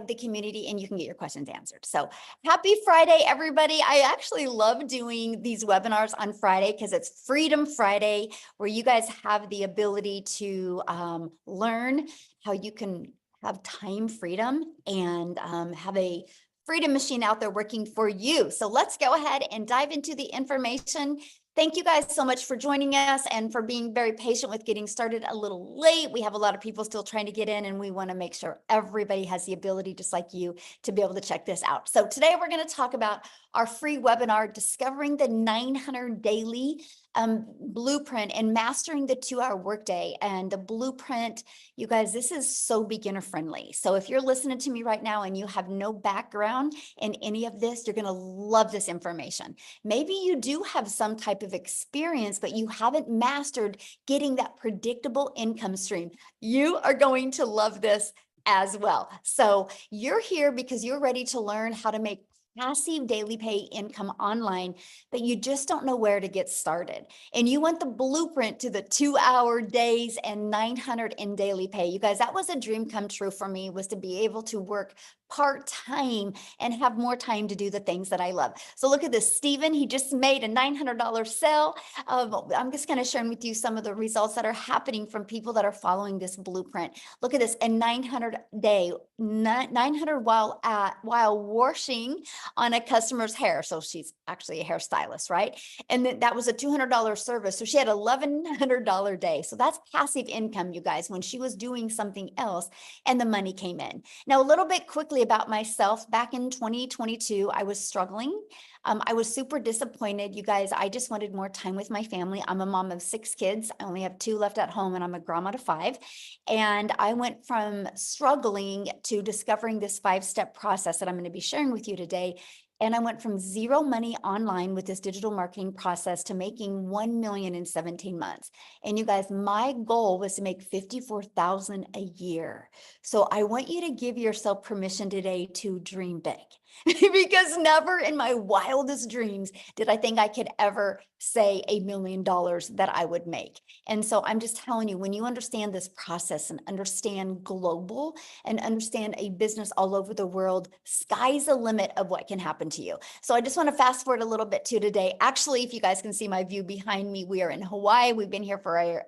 the community and you can get your questions answered. So happy Friday, everybody. I actually love doing these webinars on Friday because it's Freedom Friday, where you guys have the ability to learn how you can have time freedom and have a freedom machine out there working for you. So let's go ahead and dive into the information. Thank you guys so much for joining us and for being very patient with getting started a little late. We have a lot of people still trying to get in, and we want to make sure everybody has the ability, just like you, to be able to check this out. So today we're going to talk about our free webinar, Discovering the 900 Daily Blueprint and Mastering the 2-Hour Workday. And the blueprint, you guys, this is so beginner friendly. So if you're listening to me right now and you have no background in any of this, you're going to love this information. Maybe you do have some type of experience, but you haven't mastered getting that predictable income stream. You are going to love this as well. So you're here because you're ready to learn how to make passive daily pay income online, but you just don't know where to get started. And you want the blueprint to the 2-hour days and 900 in daily pay. You guys, that was a dream come true for me, was to be able to work part-time and have more time to do the things that I love. So look at this, Stephen, he just made a $900 sale. I'm just kind of sharing with you some of the results that are happening from people that are following this blueprint. Look at this, a 900 while washing on a customer's hair. So she's actually a hairstylist, right? And that was a $200 service. So she had $1,100 day. So that's passive income, you guys, when she was doing something else and the money came in. Now, a little bit quickly about myself, back in 2022, I was struggling. I was super disappointed. You guys, I just wanted more time with my family. I'm a mom of 6 kids. I only have 2 left at home, and I'm a grandma to 5. And I went from struggling to discovering this 5-step process that I'm going to be sharing with you today. And I went from zero money online with this digital marketing process to making 1 million in 17 months. And you guys, my goal was to make 54,000 a year. So I want you to give yourself permission today to dream big. Because never in my wildest dreams did I think I could ever say $1 million that I would make. And so I'm just telling you, when you understand this process and understand global and understand a business all over the world, sky's the limit of what can happen to you. So I just want to fast forward a little bit to today. Actually, if you guys can see my view behind me, we are in Hawaii. We've been here for I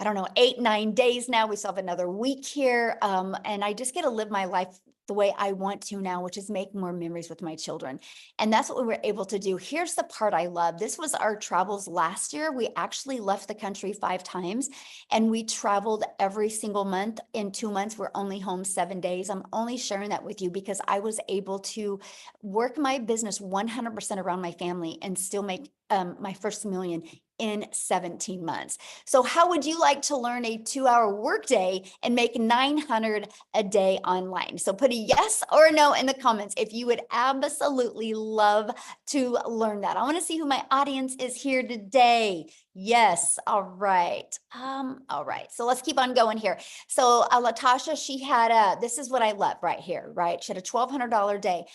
don't know, 8-9 days now. We still have another week here. And I just get to live my life the way I want to now, which is make more memories with my children. And that's what we were able to do. Here's the part I love. This was our travels last year. We actually left the country 5 times and we traveled every single month. In 2 months, we're only home 7 days. I'm only sharing that with you because I was able to work my business 100% around my family and still make my first million in 17 months. So how would you like to learn a 2-hour workday and make 900 a day online? So put a yes or a no in the comments if you would absolutely love to learn that. I want to see who my audience is here today. Yes. All right. All right. So let's keep on going here. So Latasha, she had this is what I love right here, right? She had a $1,200 day.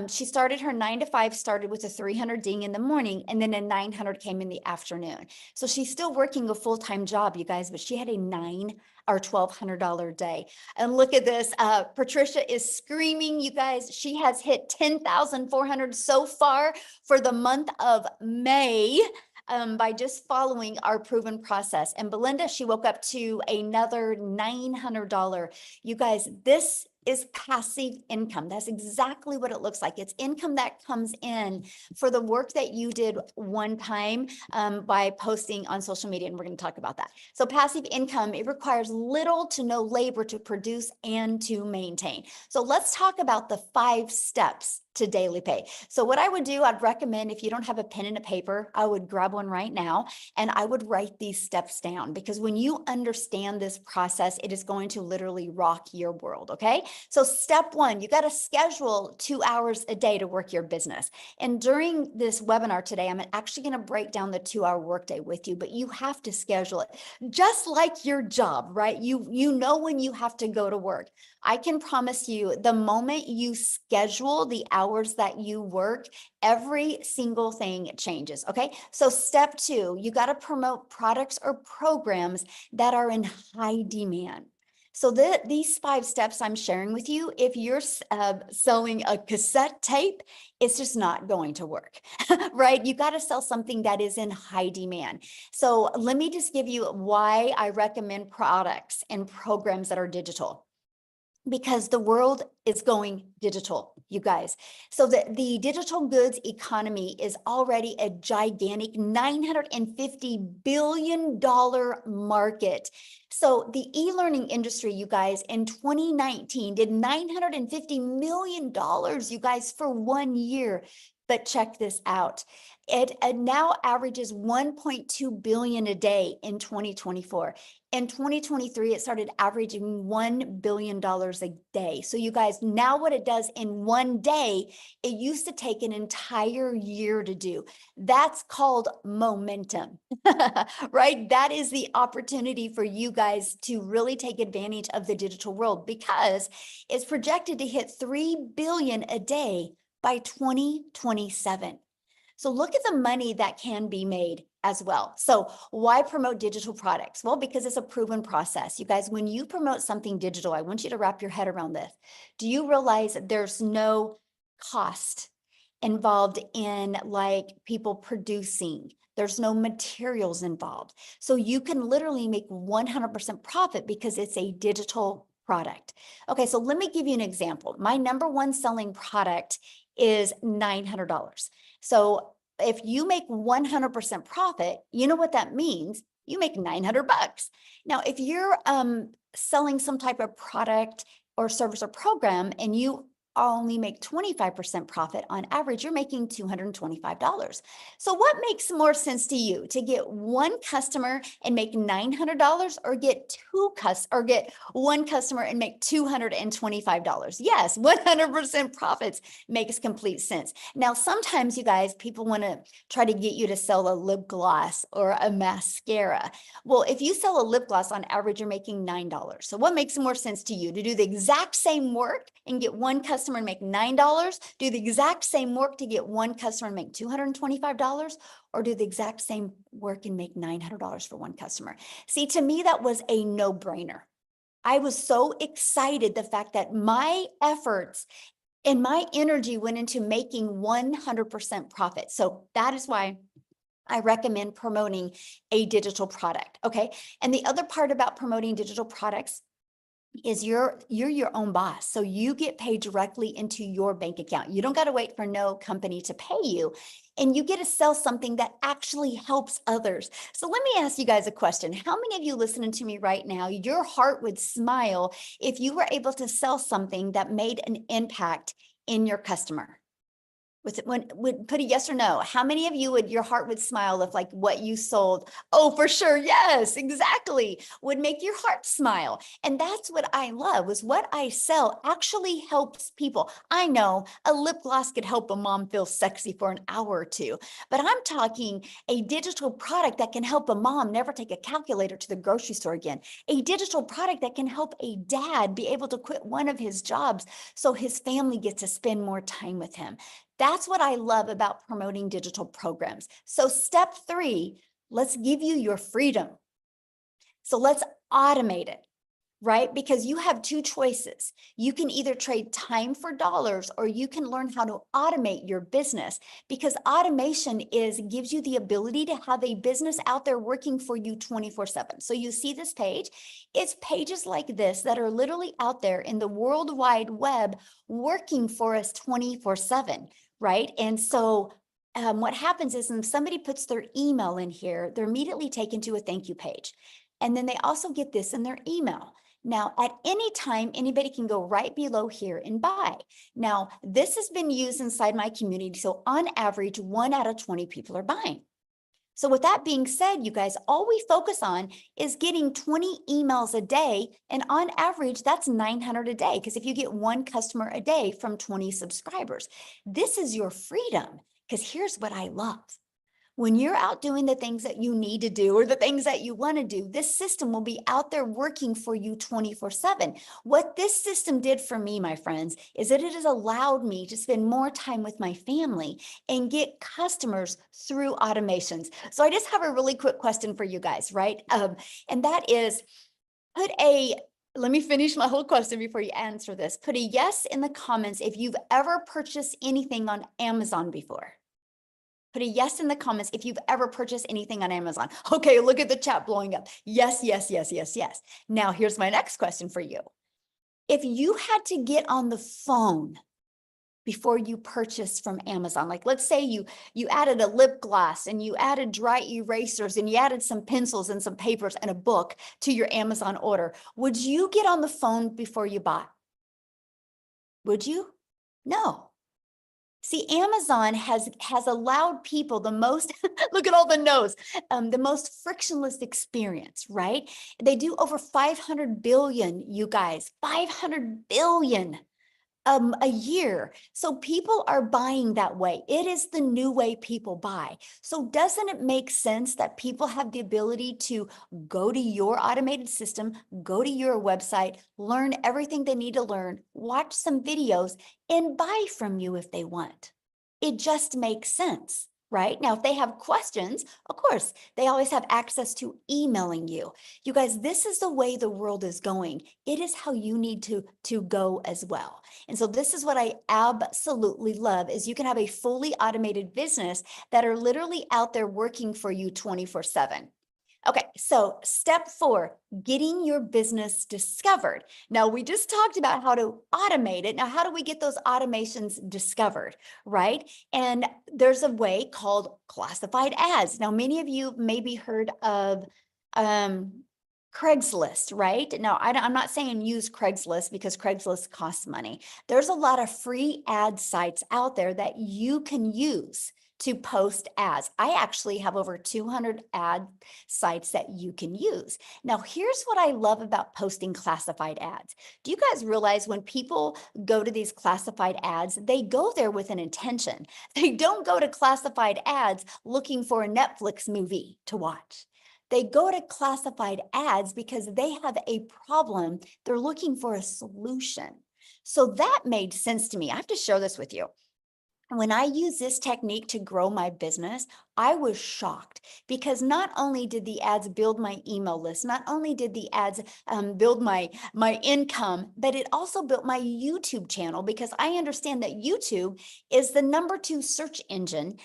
She started her 9 to 5, started with a 300 ding in the morning, and then a 900 came in the afternoon. So she's still working a full-time job, you guys, but she had a $1,200 day. And look at this. Patricia is screaming, you guys. She has hit 10,400 so far for the month of May. By just following our proven process. And Belinda, she woke up to another $900. You guys, this is passive income. That's exactly what it looks like. It's income that comes in for the work that you did one time by posting on social media, and we're going to talk about that. So passive income, it requires little to no labor to produce and to maintain. So let's talk about the 5 steps to daily pay. So what I would do, I'd recommend, if you don't have a pen and a paper, I would grab one right now and I would write these steps down, because when you understand this process, it is going to literally rock your world. Okay. So step 1, you got to schedule 2 hours a day to work your business. And during this webinar today, I'm actually going to break down the 2-hour workday with you, but you have to schedule it just like your job, right? You know when you have to go to work. I can promise you, the moment you schedule the hours that you work, every single thing changes. Okay. So step 2, you got to promote products or programs that are in high demand. So these 5 steps I'm sharing with you, if you're selling a cassette tape, it's just not going to work, right? You got to sell something that is in high demand. So let me just give you why I recommend products and programs that are digital. Because the world is going digital, you guys. So the digital goods economy is already a gigantic $950 billion market. So the e-learning industry, you guys, in 2019 did $950 million, you guys, for 1 year. But check this out. It now averages 1.2 billion a day in 2024. In 2023, it started averaging $1 billion a day. So you guys, now what it does in 1 day, it used to take an entire year to do. That's called momentum, right? That is the opportunity for you guys to really take advantage of the digital world, because it's projected to hit 3 billion a day by 2027. So look at the money that can be made as well. So why promote digital products? Well, because it's a proven process. You guys, when you promote something digital, I want you to wrap your head around this. Do you realize that there's no cost involved in like people producing? There's no materials involved. So you can literally make 100% profit because it's a digital product. Okay, so let me give you an example. My number one selling product is $900. So if you make 100% profit, you know what that means? You make 900 bucks. Now, if you're selling some type of product or service or program and you only make 25% profit on average, you're making $225. So what makes more sense to you, to get one customer and make $900, or get one customer and make $225? Yes, 100% profits makes complete sense. Now, sometimes you guys, people want to try to get you to sell a lip gloss or a mascara. Well, if you sell a lip gloss, on average, you're making $9. So what makes more sense to you, to do the exact same work and get one customer and make $9, do the exact same work to get one customer and make $225, or do the exact same work and make $900 for one customer? See, to me, that was a no-brainer. I was so excited, the fact that my efforts and my energy went into making 100% profit. So that is why I recommend promoting a digital product. Okay. And the other part about promoting digital products is you're your own boss. So you get paid directly into your bank account. You don't got to wait for no company to pay you, and you get to sell something that actually helps others. So let me ask you guys a question. How many of you listening to me right now, your heart would smile if you were able to sell something that made an impact in your customer? Would put a yes or no. How many of you would, your heart would smile if like what you sold? Oh, for sure. Yes, exactly. Would make your heart smile. And that's what I love, was what I sell actually helps people. I know a lip gloss could help a mom feel sexy for an hour or two, but I'm talking a digital product that can help a mom never take a calculator to the grocery store again. A digital product that can help a dad be able to quit one of his jobs so his family gets to spend more time with him. That's what I love about promoting digital programs. So step 3, let's give you your freedom. So let's automate it, right? Because you have 2 choices. You can either trade time for dollars, or you can learn how to automate your business, because automation gives you the ability to have a business out there working for you 24/7. So you see this page, it's pages like this that are literally out there in the World Wide Web working for us 24/7. Right? And so what happens is when somebody puts their email in here, they're immediately taken to a thank you page. And then they also get this in their email. Now, at any time, anybody can go right below here and buy. Now, this has been used inside my community. So on average, 1 out of 20 people are buying. So with that being said, you guys, all we focus on is getting 20 emails a day. And on average, that's 900 a day. Because if you get one customer a day from 20 subscribers, this is your freedom. Because here's what I love. When you're out doing the things that you need to do, or the things that you want to do, this system will be out there working for you 24/7. What this system did for me, my friends, is that it has allowed me to spend more time with my family and get customers through automations. So I just have a really quick question for you guys, right? And that is, put a let me finish my whole question before you answer this. Put a yes in the comments if you've ever purchased anything on Amazon before. Put a yes in the comments if you've ever purchased anything on Amazon. Okay, look at the chat blowing up. Yes, yes, yes, yes, yes. Now, here's my next question for you. If you had to get on the phone before you purchased from Amazon, like let's say you added a lip gloss and you added dry erasers and you added some pencils and some papers and a book to your Amazon order, would you get on the phone before you bought? Would you? No. See, Amazon has allowed people the most, look at all the no's, the most frictionless experience, right? They do over 500 billion, you guys, 500 billion a year. So people are buying that way. It is the new way people buy. So doesn't it make sense that people have the ability to go to your automated system, go to your website, learn everything they need to learn, watch some videos, and buy from you if they want? It just makes sense. Right? Now, if they have questions, of course, they always have access to emailing you. You guys, this is the way the world is going. It is how you need to go as well. And so this is what I absolutely love is you can have a fully automated business that are literally out there working for you 24/7. Okay, so step 4, getting your business discovered. Now, we just talked about how to automate it. Now, how do we get those automations discovered, right? And there's a way called classified ads. Now, many of you maybe heard of Craigslist, right? Now, I'm not saying use Craigslist because Craigslist costs money. There's a lot of free ad sites out there that you can use to post ads. I actually have over 200 ad sites that you can use. Now, here's what I love about posting classified ads. Do you guys realize when people go to these classified ads, they go there with an intention. They don't go to classified ads looking for a Netflix movie to watch. They go to classified ads because they have a problem. They're looking for a solution. So that made sense to me. I have to share this with you. When I use this technique to grow my business, I was shocked because not only did the ads build my email list, not only did the ads build my income, but it also built my YouTube channel because I understand that YouTube is the #2 search engine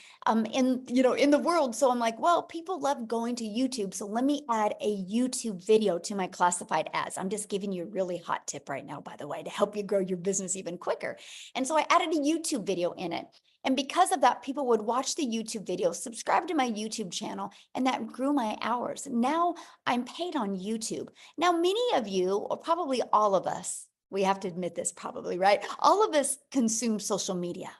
in the world. So I'm like, well, people love going to YouTube, so let me add a YouTube video to my classified ads. I'm just giving you a really hot tip right now, by the way, to help you grow your business even quicker. And so I added a YouTube video in it. And because of that, people would watch the YouTube video, subscribe to my YouTube channel, and that grew my hours. Now I'm paid on YouTube. Now, many of you, or probably all of us, we have to admit this probably, right? All of us consume social media.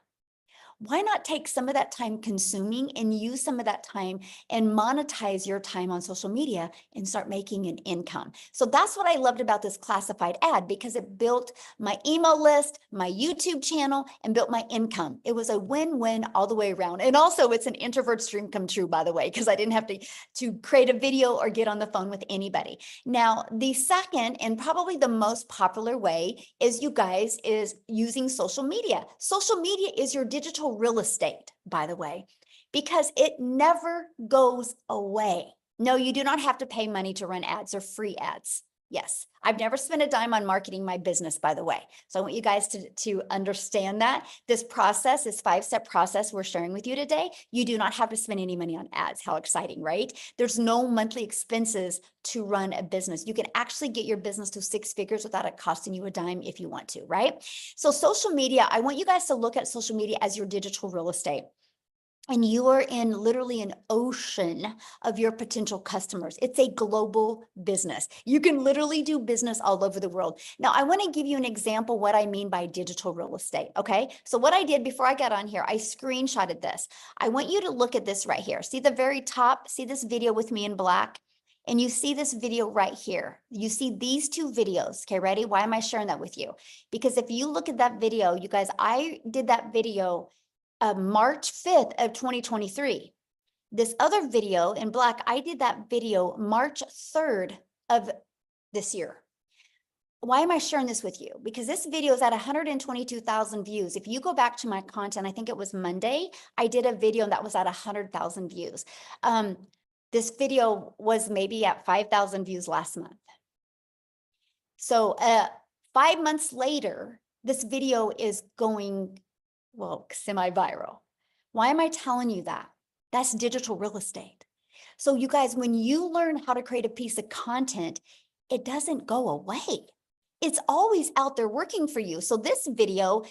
Why not take some of that time consuming and use some of that time and monetize your time on social media and start making an income? So that's what I loved about this classified ad because it built my email list, my YouTube channel, and built my income. It was a win-win all the way around. And also it's an introvert's dream come true, by the way, because I didn't have to create a video or get on the phone with anybody. Now, the second and probably the most popular way is, you guys, is using social media. Social media is your digital real estate, by the way, because it never goes away. No, you do not have to pay money to run ads or free ads. Yes, I've never spent a dime on marketing my business, by the way. So I want you guys to understand that this process, this 5-step process we're sharing with you today, you do not have to spend any money on ads. How exciting, right? There's no monthly expenses to run a business. You can actually get your business to 6 figures without it costing you a dime if you want to, right? So social media, I want you guys to look at social media as your digital real estate. And you are in literally an ocean of your potential customers. It's a global business. You can literally do business all over the world. Now, I want to give you an example what I mean by digital real estate, okay? So what I did before I got on here, I screenshotted this. I want you to look at this right here. See the very top? See this video with me in black? And you see this video right here. You see these 2 videos. Okay, ready? Why am I sharing that with you? Because if you look at that video, you guys, I did that video March 5th of 2023. This other video in black, I did that video March 3rd of this year. Why am I sharing this with you? Because this video is at 122,000 views. If you go back to my content, I think it was Monday, I did a video that was at 100,000 views. This video was maybe at 5,000 views last month. So 5 months later, this video is going, well, semi-viral. Why am I telling you that? That's digital real estate. So you guys, when you learn how to create a piece of content, it doesn't go away. It's always out there working for you. So this video,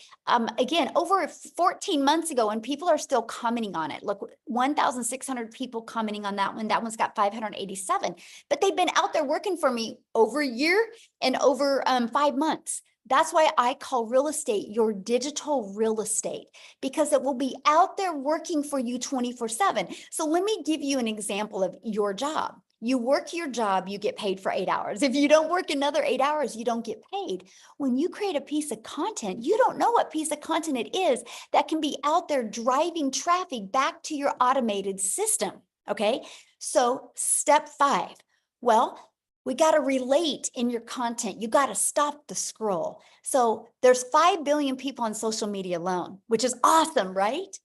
again, over 14 months ago, and people are still commenting on it. Look, 1,600 people commenting on that one. That one's got 587, but they've been out there working for me over a year and over 5 months. That's why I call real estate your digital real estate, because it will be out there working for you 24/7. So let me give you an example of your job. You work your job, you get paid for 8 hours. If you don't work another 8 hours, you don't get paid. When you create a piece of content, you don't know what piece of content it is that can be out there driving traffic back to your automated system. Okay. So step 5. Well, we got to relate in your content. You got to stop the scroll. So there's 5 billion people on social media alone, which is awesome, right?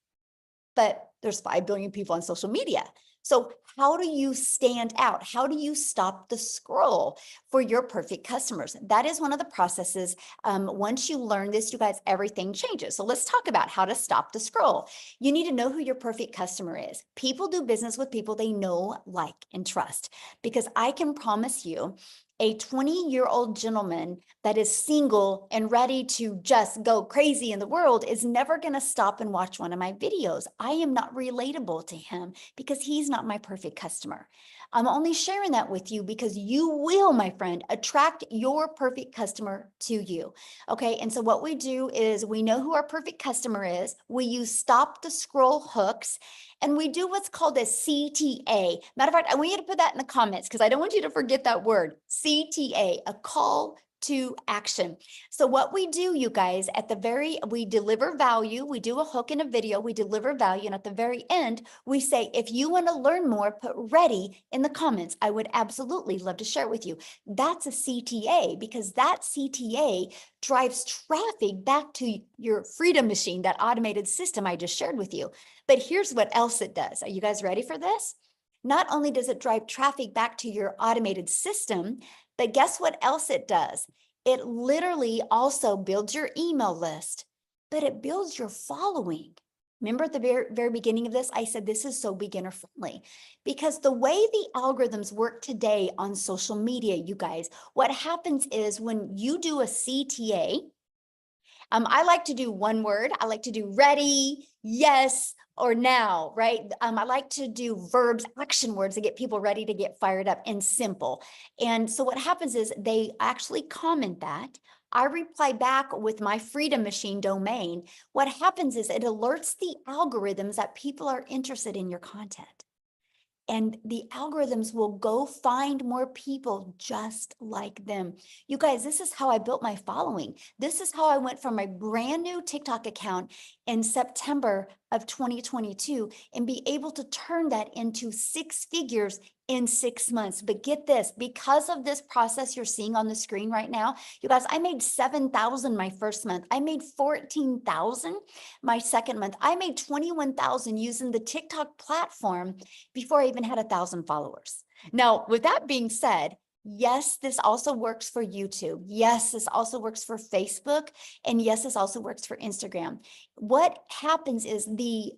But there's 5 billion people on social media. So how do you stand out? How do you stop the scroll for your perfect customers? That is one of the processes. Once you learn this, you guys, everything changes. So let's talk about how to stop the scroll. You need to know who your perfect customer is. People do business with people they know, like, and trust, because I can promise you, a 20-year-old gentleman that is single and ready to just go crazy in the world is never going to stop and watch one of my videos. I am not relatable to him because he's not my perfect customer. I'm only sharing that with you because you will, my friend, attract your perfect customer to you. Okay. And so what we do is we know who our perfect customer is. We use stop the scroll hooks, and we do what's called a CTA. Matter of fact, I want you to put that in the comments because I don't want you to forget that word, CTA, a call to action. So what we do, you guys, we deliver value. We do a hook in a video, we deliver value. And at the very end, we say, if you want to learn more, put ready in the comments. I would absolutely love to share it with you. That's a CTA, because that CTA drives traffic back to your Freedom Machine, that automated system I just shared with you. But here's what else it does. Are you guys ready for this? Not only does it drive traffic back to your automated system, but guess what else it does? It literally also builds your email list, but it builds your following. Remember at the very beginning of this, I said this is so beginner friendly, because the way the algorithms work today on social media, you guys, what happens is when you do a CTA, I like to do one word. I like to do ready, yes, or now, right? I like to do verbs, action words to get people ready to get fired up, and simple. And so what happens is they actually comment that. I reply back with my Freedom Machine domain. What happens is it alerts the algorithms that people are interested in your content. And the algorithms will go find more people just like them. You guys, this is how I built my following. This is how I went from my brand new TikTok account in September of 2022 and be able to turn that into 6 figures in 6 months. But get this, because of this process you're seeing on the screen right now, you guys, I made 7,000 my first month. I made 14,000 my second month. I made 21,000 using the TikTok platform before I even had 1,000 followers. Now, with that being said, yes, this also works for YouTube. Yes, this also works for Facebook. And yes, this also works for Instagram. What happens is the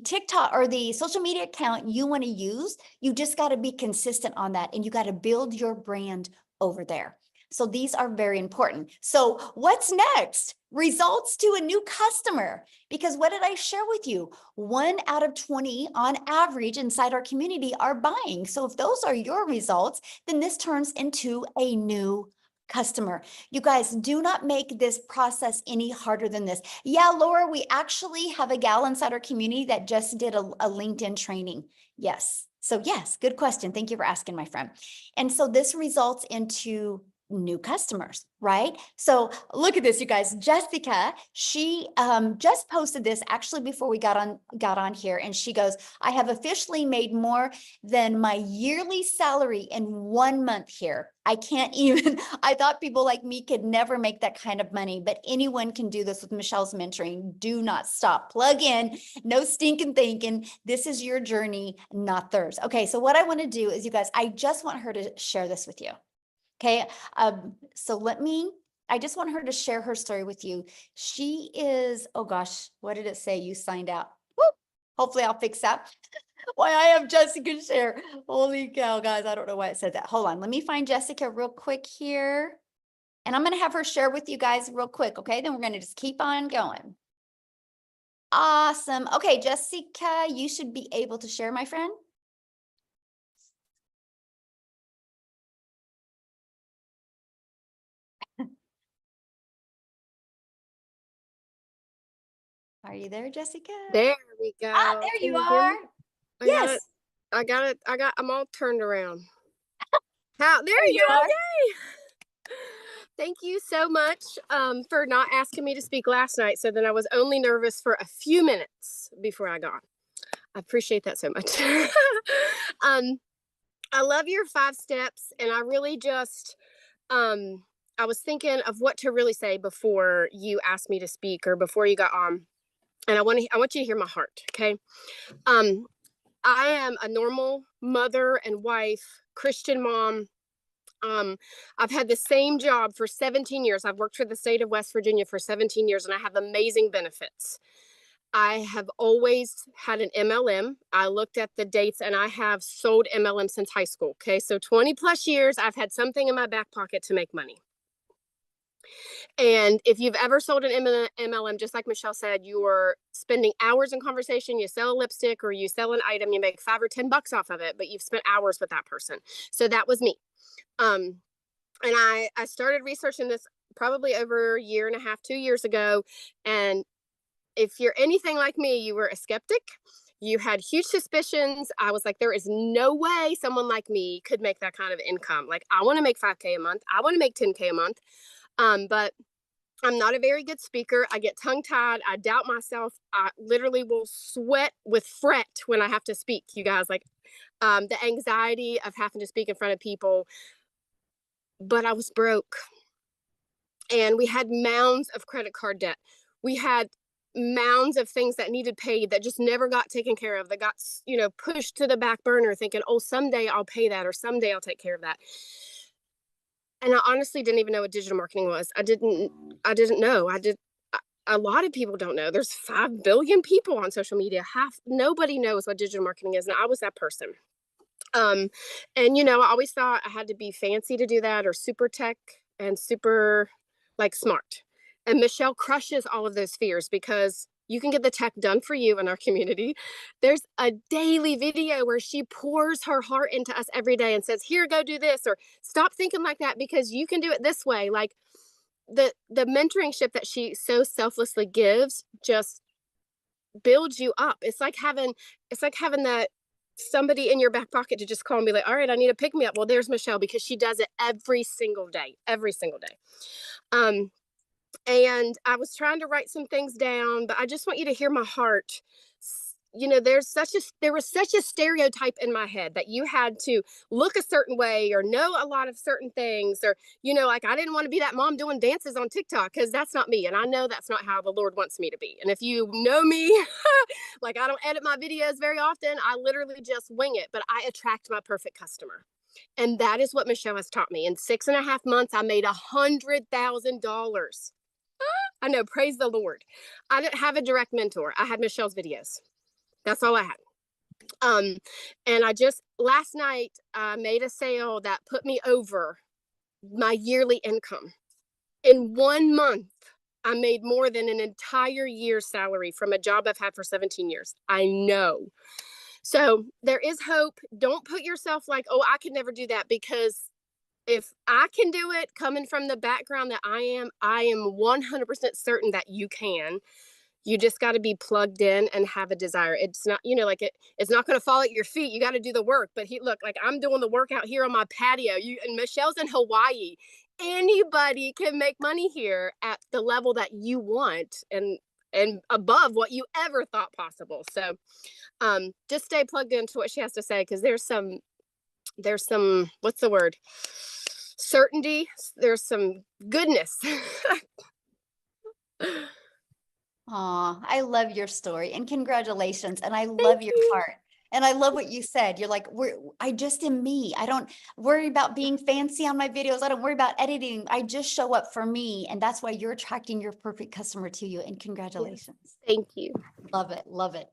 TikTok or the social media account you want to use, you just got to be consistent on that, and you got to build your brand over there. So these are very important. So what's next? Results to a new customer. Because what did I share with you? 1 out of 20 on average inside our community are buying. So if those are your results, then this turns into a new customer. You guys, do not make this process any harder than this. Yeah, Laura, we actually have a gal inside our community that just did a LinkedIn training. Yes. So yes, good question. Thank you for asking, my friend. And so this results into new customers, right? So look at this, you guys. Jessica, she just posted this actually before we got on here, and she goes, I have officially made more than my yearly salary in 1 month here. I can't even, I thought people like me could never make that kind of money, but anyone can do this with Michelle's mentoring. Do not stop. Plug in, no stinking thinking. This is your journey, not theirs. Okay, so what I want to do is, you guys, I just want her to share this with you. Okay. So I just want her to share her story with you. She is, oh gosh, what did it say? You signed out. Woo! Hopefully I'll fix that. Why I have Jessica share. Holy cow, guys. I don't know why it said that. Hold on. Let me find Jessica real quick here. And I'm going to have her share with you guys real quick. Okay. Then we're going to just keep on going. Awesome. Okay, Jessica, you should be able to share, my friend. Are you there, Jessica? There we go. There Can you you hear are. me? Yes. I'm all turned around. There There you you go. are. Yay. Thank you so much for not asking me to speak last night. So then I was only nervous for a few minutes before I got. I appreciate that so much. I love your 5 steps, and I really just I was thinking of what to really say before you asked me to speak or before you got on. And I want you to hear my heart, okay? Um, I am a normal mother and wife, Christian mom. I've had the same job for 17 years. I've worked for the state of West Virginia for 17 years, and I have amazing benefits. I have always had an MLM. I looked at the dates, and I have sold MLM since high school. Okay, so 20 plus years, I've had something in my back pocket to make money. And if you've ever sold an MLM, just like Michelle said, you're spending hours in conversation. You sell a lipstick or you sell an item, you make $5 or $10 off of it, but you've spent hours with that person. So that was me. And I started researching this probably over a year and a half, 2 years ago. And if you're anything like me, you were a skeptic. You had huge suspicions. I was like, there is no way someone like me could make that kind of income. Like, I want to make 5K a month. I want to make 10K a month. But I'm not a very good speaker. I get tongue tied. I doubt myself. I literally will sweat with fret when I have to speak, you guys. Like the anxiety of having to speak in front of people. But I was broke. And we had mounds of credit card debt. We had mounds of things that needed paid that just never got taken care of, that got, pushed to the back burner thinking, oh, someday I'll pay that or someday I'll take care of that. And I honestly didn't even know what digital marketing was. I didn't know. A lot of people don't know. There's 5 billion people on social media. Nobody knows what digital marketing is. And I was that person. And I always thought I had to be fancy to do that, or super tech and super like smart. And Michelle crushes all of those fears because you can get the tech done for you in our community. There's a daily video where she pours her heart into us every day and says, here, go do this, or stop thinking like that because you can do it this way. Like the mentoringship that she so selflessly gives just builds you up. It's like having that somebody in your back pocket to just call and be like, all right, I need to pick me up. Well, there's Michelle, because she does it every single day. And I was trying to write some things down, but I just want you to hear my heart. There was such a stereotype in my head that you had to look a certain way or know a lot of certain things, or like I didn't want to be that mom doing dances on TikTok, because that's not me, and I know that's not how the Lord wants me to be. And if you know me, like, I don't edit my videos very often. I literally just wing it, but I attract my perfect customer. And that is what Michelle has taught me. In 6.5 months, I made $100,000. I know, praise the Lord. I didn't have a direct mentor. I had Michelle's videos. That's all I had. And I just last night made a sale that put me over my yearly income. In 1 month, I made more than an entire year's salary from a job I've had for 17 years. I know. So there is hope. Don't put yourself like, oh, I could never do that, because if I can do it coming from the background that I am 100% certain that you can. You just got to be plugged in and have a desire. It's not, it's not going to fall at your feet. You got to do the work. But look, like, I'm doing the work out here on my patio. And Michelle's in Hawaii. Anybody can make money here at the level that you want, and above what you ever thought possible. So just stay plugged into what she has to say, because there's some, what's the word? Certainty. There's some goodness. Aw, I love your story, and congratulations. And I Thank love your you. heart. And I love what you said. You're like, I just am me. I don't worry about being fancy on my videos. I don't worry about editing. I just show up for me. And that's why you're attracting your perfect customer to you. And congratulations. Yes, thank you. Love it. Love it.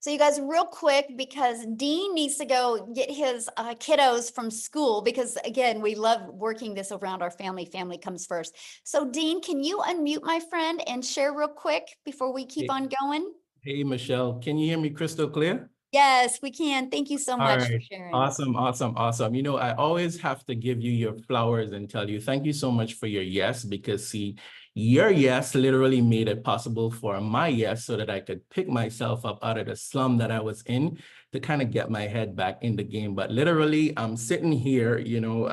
So you guys, real quick, because Dean needs to go get his kiddos from school, because again, we love working this around our family. Family comes first. So Dean, can you unmute my friend and share real quick before we keep on going? Hey, Michelle, can you hear me crystal clear? Yes, we can. Thank you so All much for right. sharing. Awesome, awesome, awesome. You know, I always have to give you your flowers and tell you thank you so much for your yes, because see, your yes literally made it possible for my yes so that I could pick myself up out of the slum that I was in to kind of get my head back in the game. But literally, I'm sitting here, you know,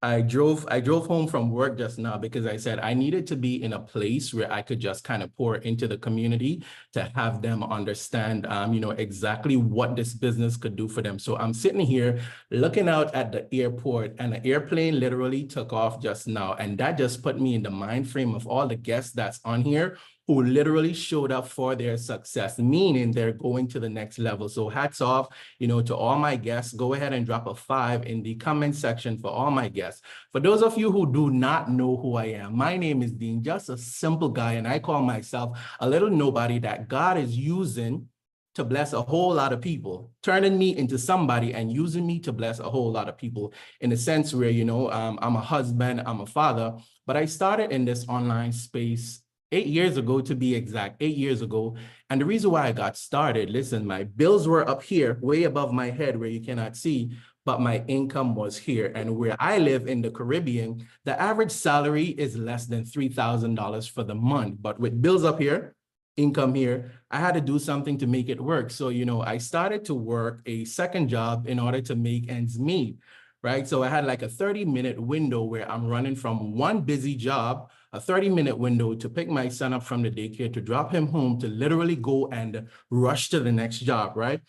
I drove home from work just now because I said I needed to be in a place where I could just kind of pour into the community to have them understand, you know, exactly what this business could do for them. So I'm sitting here looking out at the airport, and the airplane literally took off just now. And that just put me in the mind frame of all the guests that's on here who literally showed up for their success, meaning they're going to the next level. So hats off, you know, to all my guests. Go ahead and drop a 5 in the comment section for all my guests. For those of you who do not know who I am, my name is Dean, just a simple guy, and I call myself a little nobody that God is using to bless a whole lot of people, turning me into somebody and using me to bless a whole lot of people, in a sense where, you know, I'm a husband, I'm a father, but I started in this online space 8 years ago, to be exact, 8 years ago. And the reason why I got started, listen, my bills were up here, way above my head where you cannot see, but my income was here. And where I live in the Caribbean, the average salary is less than $3,000 for the month. But with bills up here, income here, I had to do something to make it work. So, you know, I started to work a second job in order to make ends meet, right? So I had like a 30-minute window where I'm running from one busy job, a 30-minute window to pick my son up from the daycare, to drop him home, to literally go and rush to the next job, right?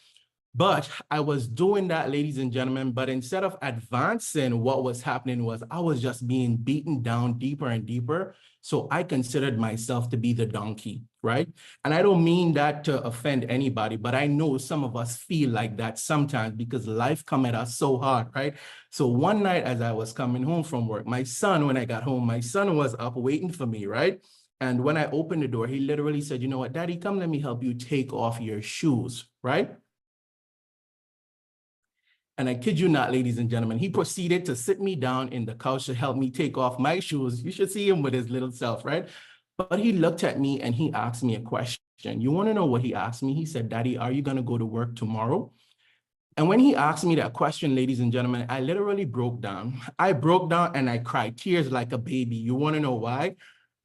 But I was doing that, ladies and gentlemen, but instead of advancing, what was happening was I was just being beaten down deeper and deeper. So I considered myself to be the donkey, right? And I don't mean that to offend anybody, but I know some of us feel like that sometimes because life come at us so hard, right? So one night as I was coming home from work, my son, when I got home, my son was up waiting for me, right? And when I opened the door, he literally said, you know what, Daddy, come, let me help you take off your shoes, right? And I kid you not, ladies and gentlemen, he proceeded to sit me down in the couch to help me take off my shoes. You should see him with his little self, right? But he looked at me and he asked me a question. You want to know what he asked me? He said, Daddy, are you going to go to work tomorrow? And when he asked me that question, ladies and gentlemen, I literally broke down. I broke down and I cried tears like a baby. You want to know why?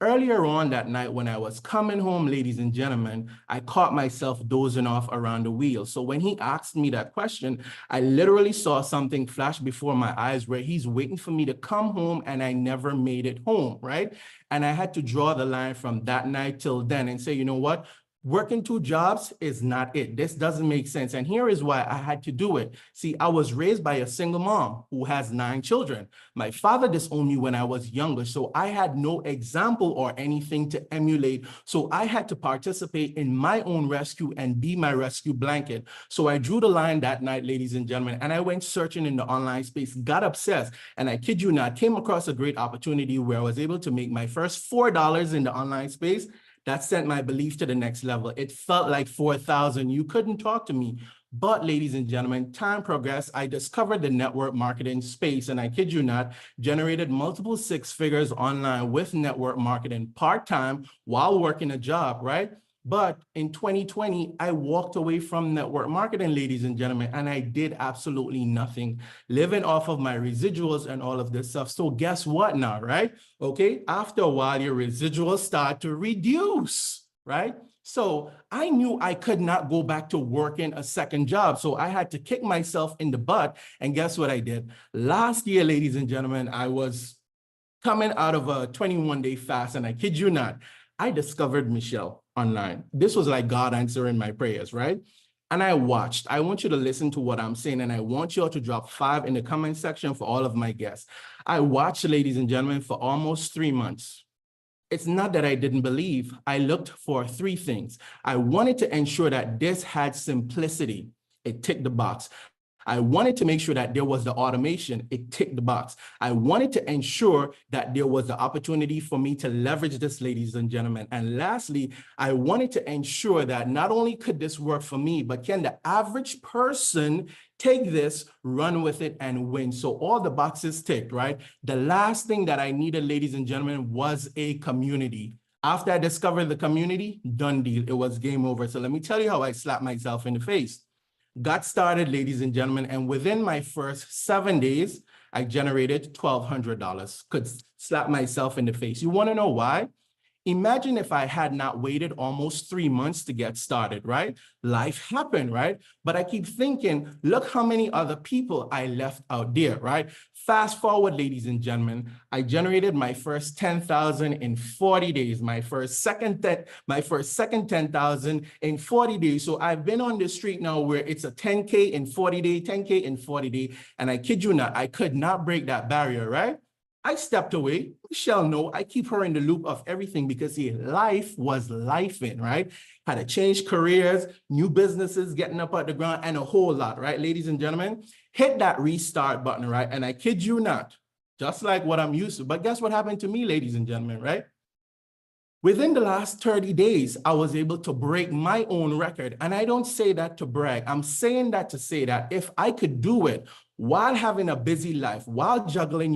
Earlier on that night when I was coming home, ladies and gentlemen, I caught myself dozing off around the wheel. So when he asked me that question, I literally saw something flash before my eyes where he's waiting for me to come home and I never made it home, right? And I had to draw the line from that night till then and say, you know what? Working 2 jobs is not it. This doesn't make sense. And here is why I had to do it. See, I was raised by a single mom who has 9 children. My father disowned me when I was younger, so I had no example or anything to emulate. So I had to participate in my own rescue and be my rescue blanket. So I drew the line that night, ladies and gentlemen, and I went searching in the online space, got obsessed, and I kid you not, came across a great opportunity where I was able to make my first $4 in the online space. That sent my belief to the next level. It felt like 4,000. You couldn't talk to me. But ladies and gentlemen, time progressed. I discovered the network marketing space, and I kid you not, generated multiple 6 figures online with network marketing part-time while working a job, right? But in 2020, I walked away from network marketing, ladies and gentlemen, and I did absolutely nothing, living off of my residuals and all of this stuff. So guess what now, right? Okay, after a while, your residuals start to reduce, right? So I knew I could not go back to working a second job. So I had to kick myself in the butt. And guess what I did? Last year, ladies and gentlemen, I was coming out of a 21-day fast, and I kid you not, I discovered Michelle online. This was like God answering my prayers, right? And I watched. I want you to listen to what I'm saying, and I want you all to drop 5 in the comment section for all of my guests. I watched, ladies and gentlemen, for almost 3 months. It's not that I didn't believe. I looked for 3 things. I wanted to ensure that this had simplicity. It ticked the box. I wanted to make sure that there was the automation. It ticked the box. I wanted to ensure that there was the opportunity for me to leverage this, ladies and gentlemen. And lastly, I wanted to ensure that not only could this work for me, but can the average person take this, run with it, and win? So all the boxes ticked, right? The last thing that I needed, ladies and gentlemen, was a community. After I discovered the community, done deal. It was game over. So let me tell you how I slapped myself in the face. Got started, ladies and gentlemen, and within my first 7 days, I generated $1,200. Could slap myself in the face. You want to know why? Imagine if I had not waited almost 3 months to get started, right? Life happened, right? But I keep thinking, look how many other people I left out there, right? Fast forward, ladies and gentlemen, I generated my first 10,000 in 40 days, my first second 10,000 in 40 days. So I've been on the street now where it's a 10K in 40 days, 10K in 40 days. And I kid you not, I could not break that barrier, right? I stepped away. Michelle, no, I keep her in the loop of everything because see, life was lifing, right? Had to change careers, new businesses, getting up at the ground, and a whole lot, right? Ladies and gentlemen, hit that restart button, right? And I kid you not, just like what I'm used to. But guess what happened to me, ladies and gentlemen, right? Within the last 30 days, I was able to break my own record. And I don't say that to brag. I'm saying that to say that if I could do it while having a busy life, while juggling,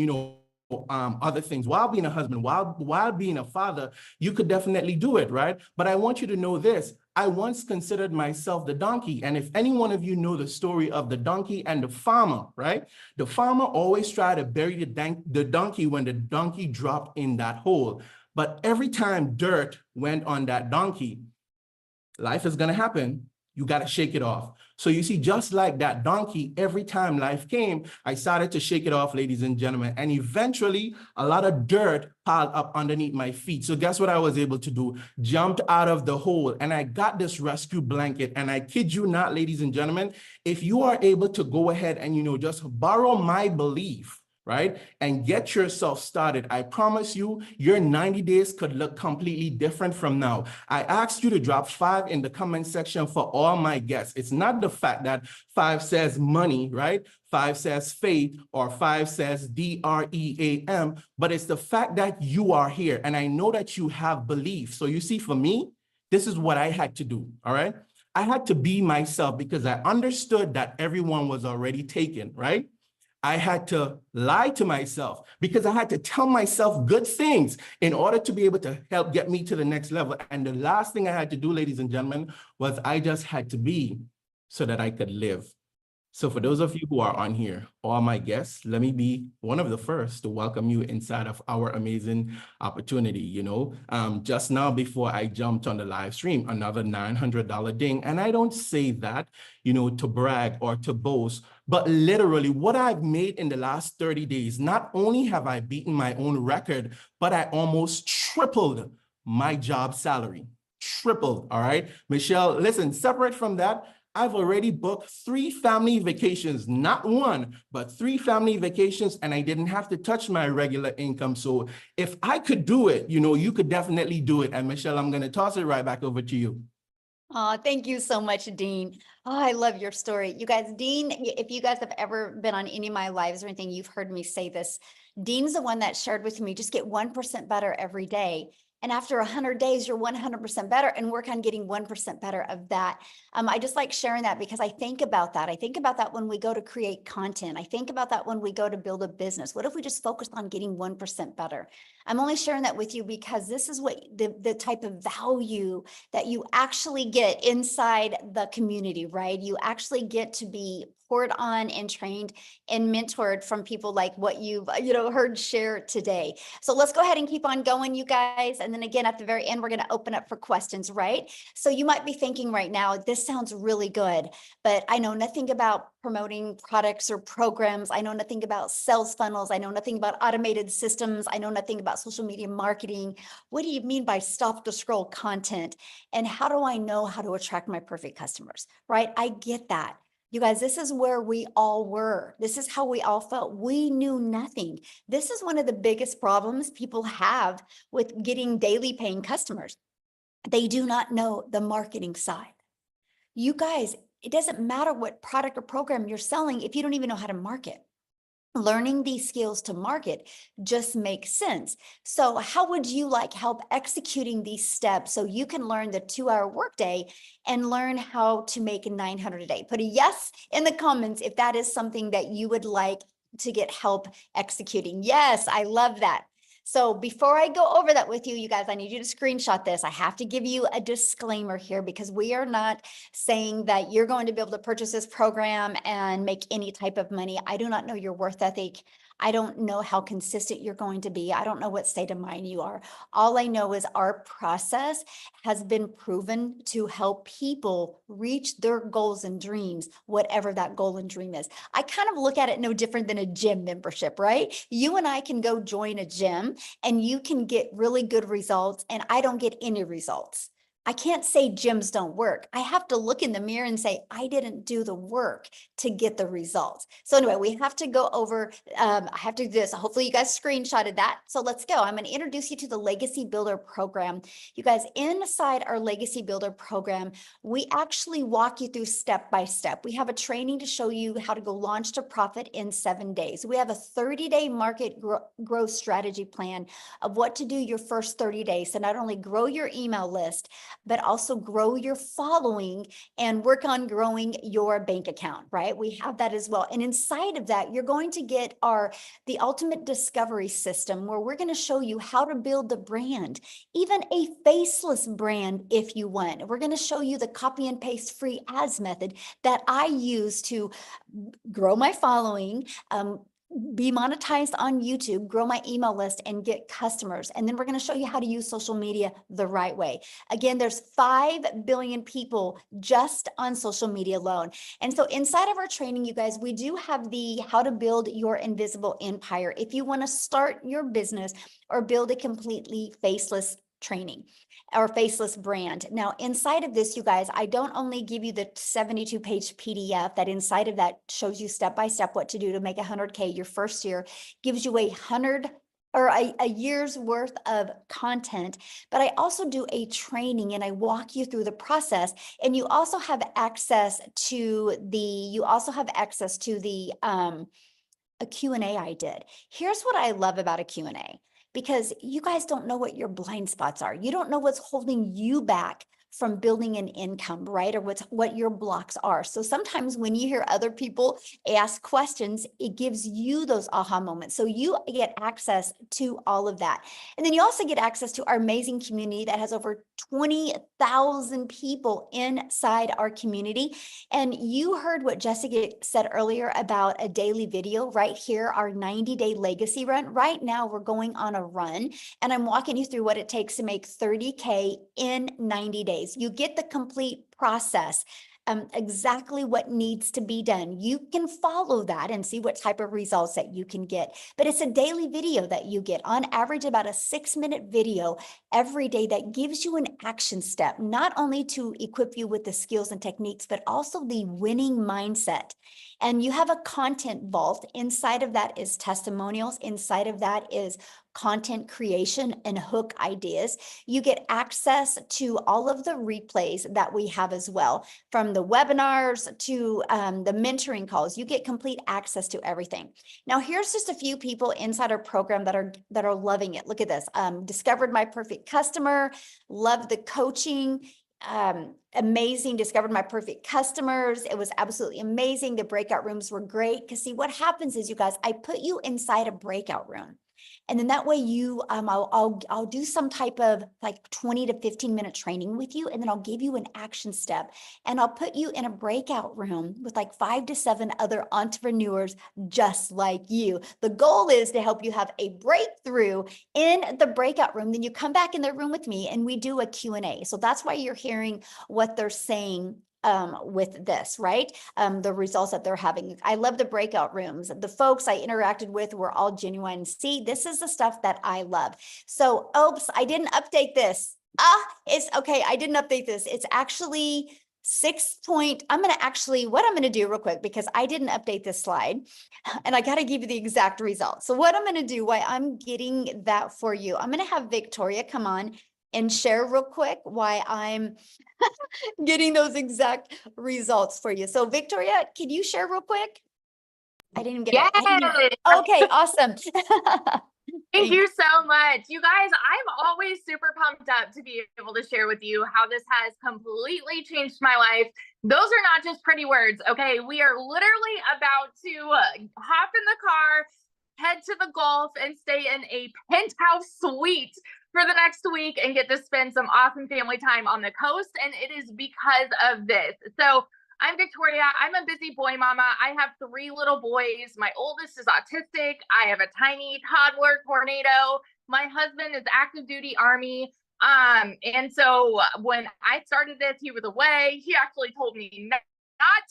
other things, while being a husband, while being a father, you could definitely do it, right? But I want you to know this. I once considered myself the donkey. And if any one of you know the story of the donkey and the farmer, right? The farmer always tried to bury the donkey when the donkey dropped in that hole. But every time dirt went on that donkey, life is going to happen. You got to shake it off. So you see, just like that donkey, every time life came, I started to shake it off, ladies and gentlemen. And eventually, a lot of dirt piled up underneath my feet. So guess what I was able to do? Jumped out of the hole and I got this rescue blanket. And I kid you not, ladies and gentlemen, if you are able to go ahead and, just borrow my belief, right? And get yourself started. I promise you, your 90 days could look completely different from now. I asked you to drop 5 in the comment section for all my guests. It's not the fact that 5 says money, right? 5 says faith, or 5 says DREAM, but it's the fact that you are here. And I know that you have belief. So you see, for me, this is what I had to do, all right? I had to be myself because I understood that everyone was already taken, right? I had to lie to myself because I had to tell myself good things in order to be able to help get me to the next level. And the last thing I had to do, ladies and gentlemen, was I just had to be so that I could live. So for those of you who are on here, all my guests, let me be one of the first to welcome you inside of our amazing opportunity. Just now before I jumped on the live stream, another $900 ding. And I don't say that, to brag or to boast, but literally what I've made in the last 30 days, not only have I beaten my own record, but I almost tripled my job salary. Tripled, all right? Michelle, listen, separate from that, I've already booked 3 family vacations, not 1, but 3 family vacations, and I didn't have to touch my regular income. So if I could do it, you could definitely do it. And Michelle, I'm going to toss it right back over to you. Oh, thank you so much, Dean. Oh, I love your story. You guys, Dean, if you guys have ever been on any of my lives or anything, you've heard me say this. Dean's the one that shared with me, just get 1% better every day. And after 100 days, you're 100% better, and work on getting 1% better of that. I just like sharing that because I think about that. I think about that when we go to create content. I think about that when we go to build a business. What if we just focused on getting 1% better? I'm only sharing that with you because this is what the type of value that you actually get inside the community, right? You actually get to be poured on and trained and mentored from people like what you've heard share today. So let's go ahead and keep on going, you guys. And then again, at the very end, we're going to open up for questions, right? So you might be thinking right now, this sounds really good, but I know nothing about promoting products or programs. I know nothing about sales funnels. I know nothing about automated systems. I know nothing about social media marketing. What do you mean by stop to scroll content? And how do I know how to attract my perfect customers, right? I get that. You guys, this is where we all were. This is how we all felt. We knew nothing. This is one of the biggest problems people have with getting daily paying customers. They do not know the marketing side. You guys, it doesn't matter what product or program you're selling if you don't even know how to market. Learning these skills to market just makes sense. So how would you like help executing these steps so you can learn the 2-hour workday and learn how to make 900 a day? Put a yes in the comments if that is something that you would like to get help executing. Yes, I love that. So before I go over that with you, you guys, I need you to screenshot this. I have to give you a disclaimer here because we are not saying that you're going to be able to purchase this program and make any type of money. I do not know your worth ethic. I don't know how consistent you're going to be. I don't know what state of mind you are. All I know is our process has been proven to help people reach their goals and dreams, whatever that goal and dream is. I kind of look at it no different than a gym membership, right? You and I can go join a gym and you can get really good results and I don't get any results. I can't say gyms don't work. I have to look in the mirror and say, I didn't do the work to get the results. So anyway, we have to go over, I have to do this. Hopefully you guys screenshotted that. So let's go. I'm going to introduce you to the Legacy Builder program. You guys, inside our Legacy Builder program, we actually walk you through step by step. We have a training to show you how to go launch to profit in 7 days. We have a 30-day market growth strategy plan of what to do your first 30 days to not only grow your email list, but also grow your following and work on growing your bank account, right? We have that as well. And inside of that, you're going to get the ultimate discovery system where we're going to show you how to build the brand, even a faceless brand if you want. We're going to show you the copy and paste free ads method that I use to grow my following, be monetized on YouTube, grow my email list and get customers. And then we're going to show you how to use social media the right way. Again, there's 5 billion people just on social media alone. And so inside of our training, you guys, we do have the how to build your invisible empire. If you want to start your business or build a completely faceless training or faceless brand. Now, inside of this, you guys, I don't only give you the 72-page PDF that inside of that shows you step by step what to do to make 100K your first year, gives you a year's worth of content, but I also do a training and I walk you through the process. And you also have access to a Q&A I did. Here's what I love about a Q&A. Because you guys don't know what your blind spots are. You don't know what's holding you back from building an income, right? Or what your blocks are. So sometimes when you hear other people ask questions, it gives you those aha moments. So you get access to all of that. And then you also get access to our amazing community that has over 20,000 people inside our community. And you heard what Jessica said earlier about a daily video right here, our 90-day legacy run. Right now we're going on a run and I'm walking you through what it takes to make 30K in 90 days. You get the complete process, exactly what needs to be done. You can follow that and see what type of results that you can get. But it's a daily video that you get, on average about a 6-minute video every day that gives you an action step, not only to equip you with the skills and techniques, but also the winning mindset. And you have a content vault. Inside of that is testimonials. Inside of that is content creation and hook ideas. You get access to all of the replays that we have as well, from the webinars to the mentoring calls. You get complete access to everything. Now, here's just a few people inside our program that are loving it. Look at this. Discovered my perfect customer, love the coaching. Amazing, discovered my perfect customers. It was absolutely amazing. The breakout rooms were great. Because see, what happens is, you guys, I put you inside a breakout room. And then that way you, I'll do some type of like 20 to 15-minute training with you. And then I'll give you an action step and I'll put you in a breakout room with like 5 to 7 other entrepreneurs just like you. The goal is to help you have a breakthrough in the breakout room. Then you come back in the room with me and we do a Q&A. So that's why you're hearing what they're saying with this, right? The results that they're having. I love the breakout rooms. The folks I interacted with were all genuine. See, this is the stuff that I love. So, oops, I didn't update this. It's okay. I didn't update this. It's actually what I'm going to do real quick, because I didn't update this slide and I got to give you the exact results. So what I'm going to do while I'm getting that for you, I'm going to have Victoria come on and share real quick why I'm getting those exact results for you. So Victoria, can you share real quick? I didn't even get it. Yes. Okay, awesome. Thank you so much. You guys, I'm always super pumped up to be able to share with you how this has completely changed my life. Those are not just pretty words, okay? We are literally about to hop in the car, head to the Gulf, and stay in a penthouse suite for the next week and get to spend some awesome family time on the coast. And it is because of this. So I'm Victoria. I'm a busy boy mama. I have 3 little boys. My oldest is autistic. I have a tiny toddler tornado. My husband is active duty Army. And so when I started this, he was away. He actually told me not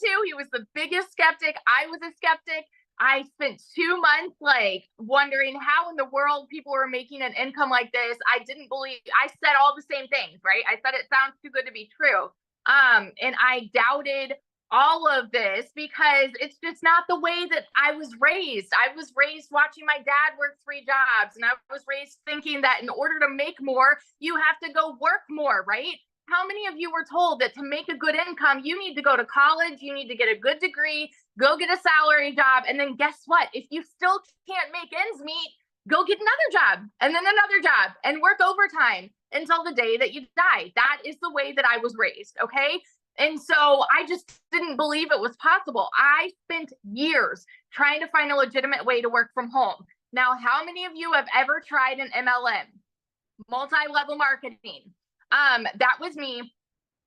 to. He was the biggest skeptic. I was a skeptic. I spent 2 months like wondering how in the world people were making an income like this. I didn't believe, I said all the same things, right? I said it sounds too good to be true. And I doubted all of this because it's just not the way that I was raised. I was raised watching my dad work 3 jobs, and I was raised thinking that in order to make more, you have to go work more, right? How many of you were told that to make a good income, you need to go to college, you need to get a good degree, go get a salary job, and then guess what? If you still can't make ends meet, go get another job and then another job and work overtime until the day that you die. That is the way that I was raised, okay? And so I just didn't believe it was possible. I spent years trying to find a legitimate way to work from home. Now, how many of you have ever tried an MLM, multi-level marketing? That was me.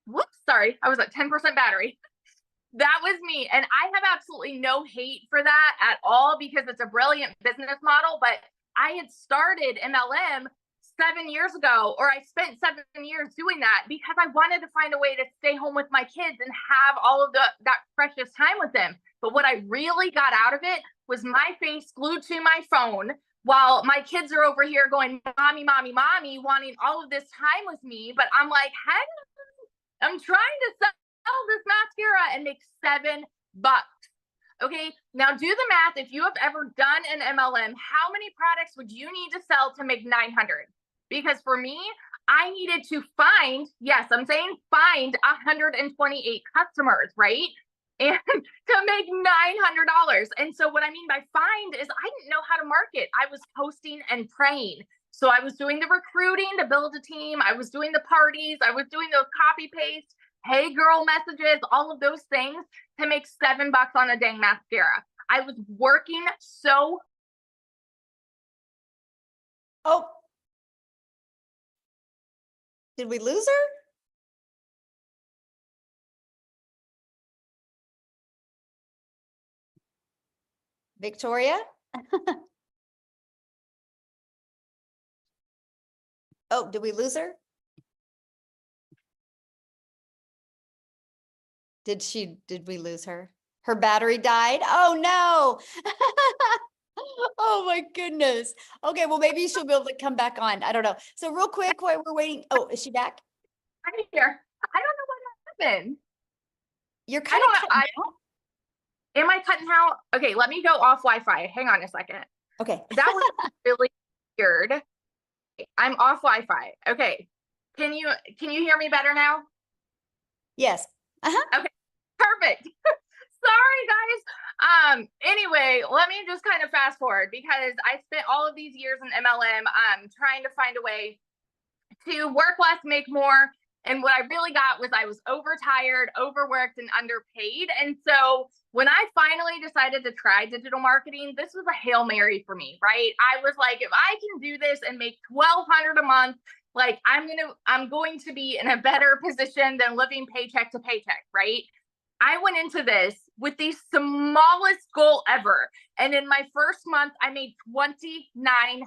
Whoops, sorry, I was at 10% battery. That was me. And I have absolutely no hate for that at all because it's a brilliant business model. But I had started MLM 7 years ago, or I spent 7 years doing that because I wanted to find a way to stay home with my kids and have all of that precious time with them. But what I really got out of it was my face glued to my phone while my kids are over here going, mommy, mommy, mommy, wanting all of this time with me. But I'm like, hey, I'm trying to sell this mascara and make $7. Okay, now do the math. If you have ever done an MLM, how many products would you need to sell to make 900? Because for me, I needed to find, yes, I'm saying find 128 customers, right? And to make $900. And so what I mean by find is I didn't know how to market. I was posting and praying. So I was doing the recruiting to build a team. I was doing the parties. I was doing those copy paste, hey girl messages, all of those things to make $7 on a dang mascara. I was working so. Oh, did we lose her? Victoria? Oh, did we lose her? Did we lose her? Her battery died? Oh no. Oh my goodness. Okay, well maybe she'll be able to come back on. I don't know. So real quick while we're waiting. Oh, is she back? I'm here. I don't know what happened. You're kind of cutting out. Am I cutting out? Okay, let me go off Wi-Fi. Hang on a second. Okay. That was really weird. I'm off Wi-Fi. Okay. Can you hear me better now? Yes. Uh-huh. Okay. Perfect. Sorry, guys. Anyway, let me just kind of fast forward because I spent all of these years in MLM trying to find a way to work less, make more. And what I really got was I was overtired, overworked, and underpaid. And so when I finally decided to try digital marketing, this was a Hail Mary for me, right? I was like, if I can do this and make $1,200 a month, like I'm going to be in a better position than living paycheck to paycheck, right? I went into this with the smallest goal ever. And in my first month, I made $29,000.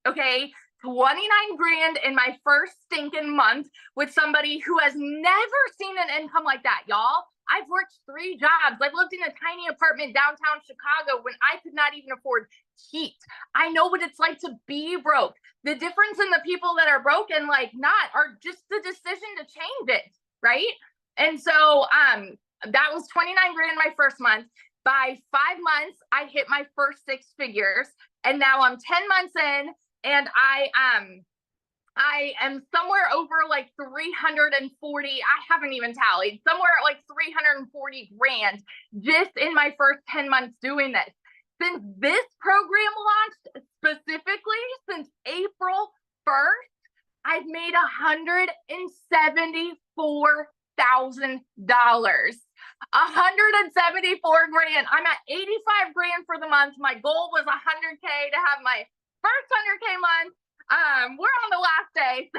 Okay. 29 grand in my first stinking month with somebody who has never seen an income like that, y'all. I've worked 3 jobs. I've lived in a tiny apartment downtown Chicago when I could not even afford heat. I know what it's like to be broke. The difference in the people that are broke and like not are just the decision to change it, right? And so that was 29 grand my first month. By 5 months, I hit my first 6 figures. And now I'm 10 months in and I am somewhere over like 340. I haven't even tallied, somewhere at like 340 grand just in my first 10 months doing this. Since this program launched, specifically since April 1st, I've made $174,000. 174 grand. I'm at 85 grand for the month. My goal was 100K to have my first 100K month. We're on the last day,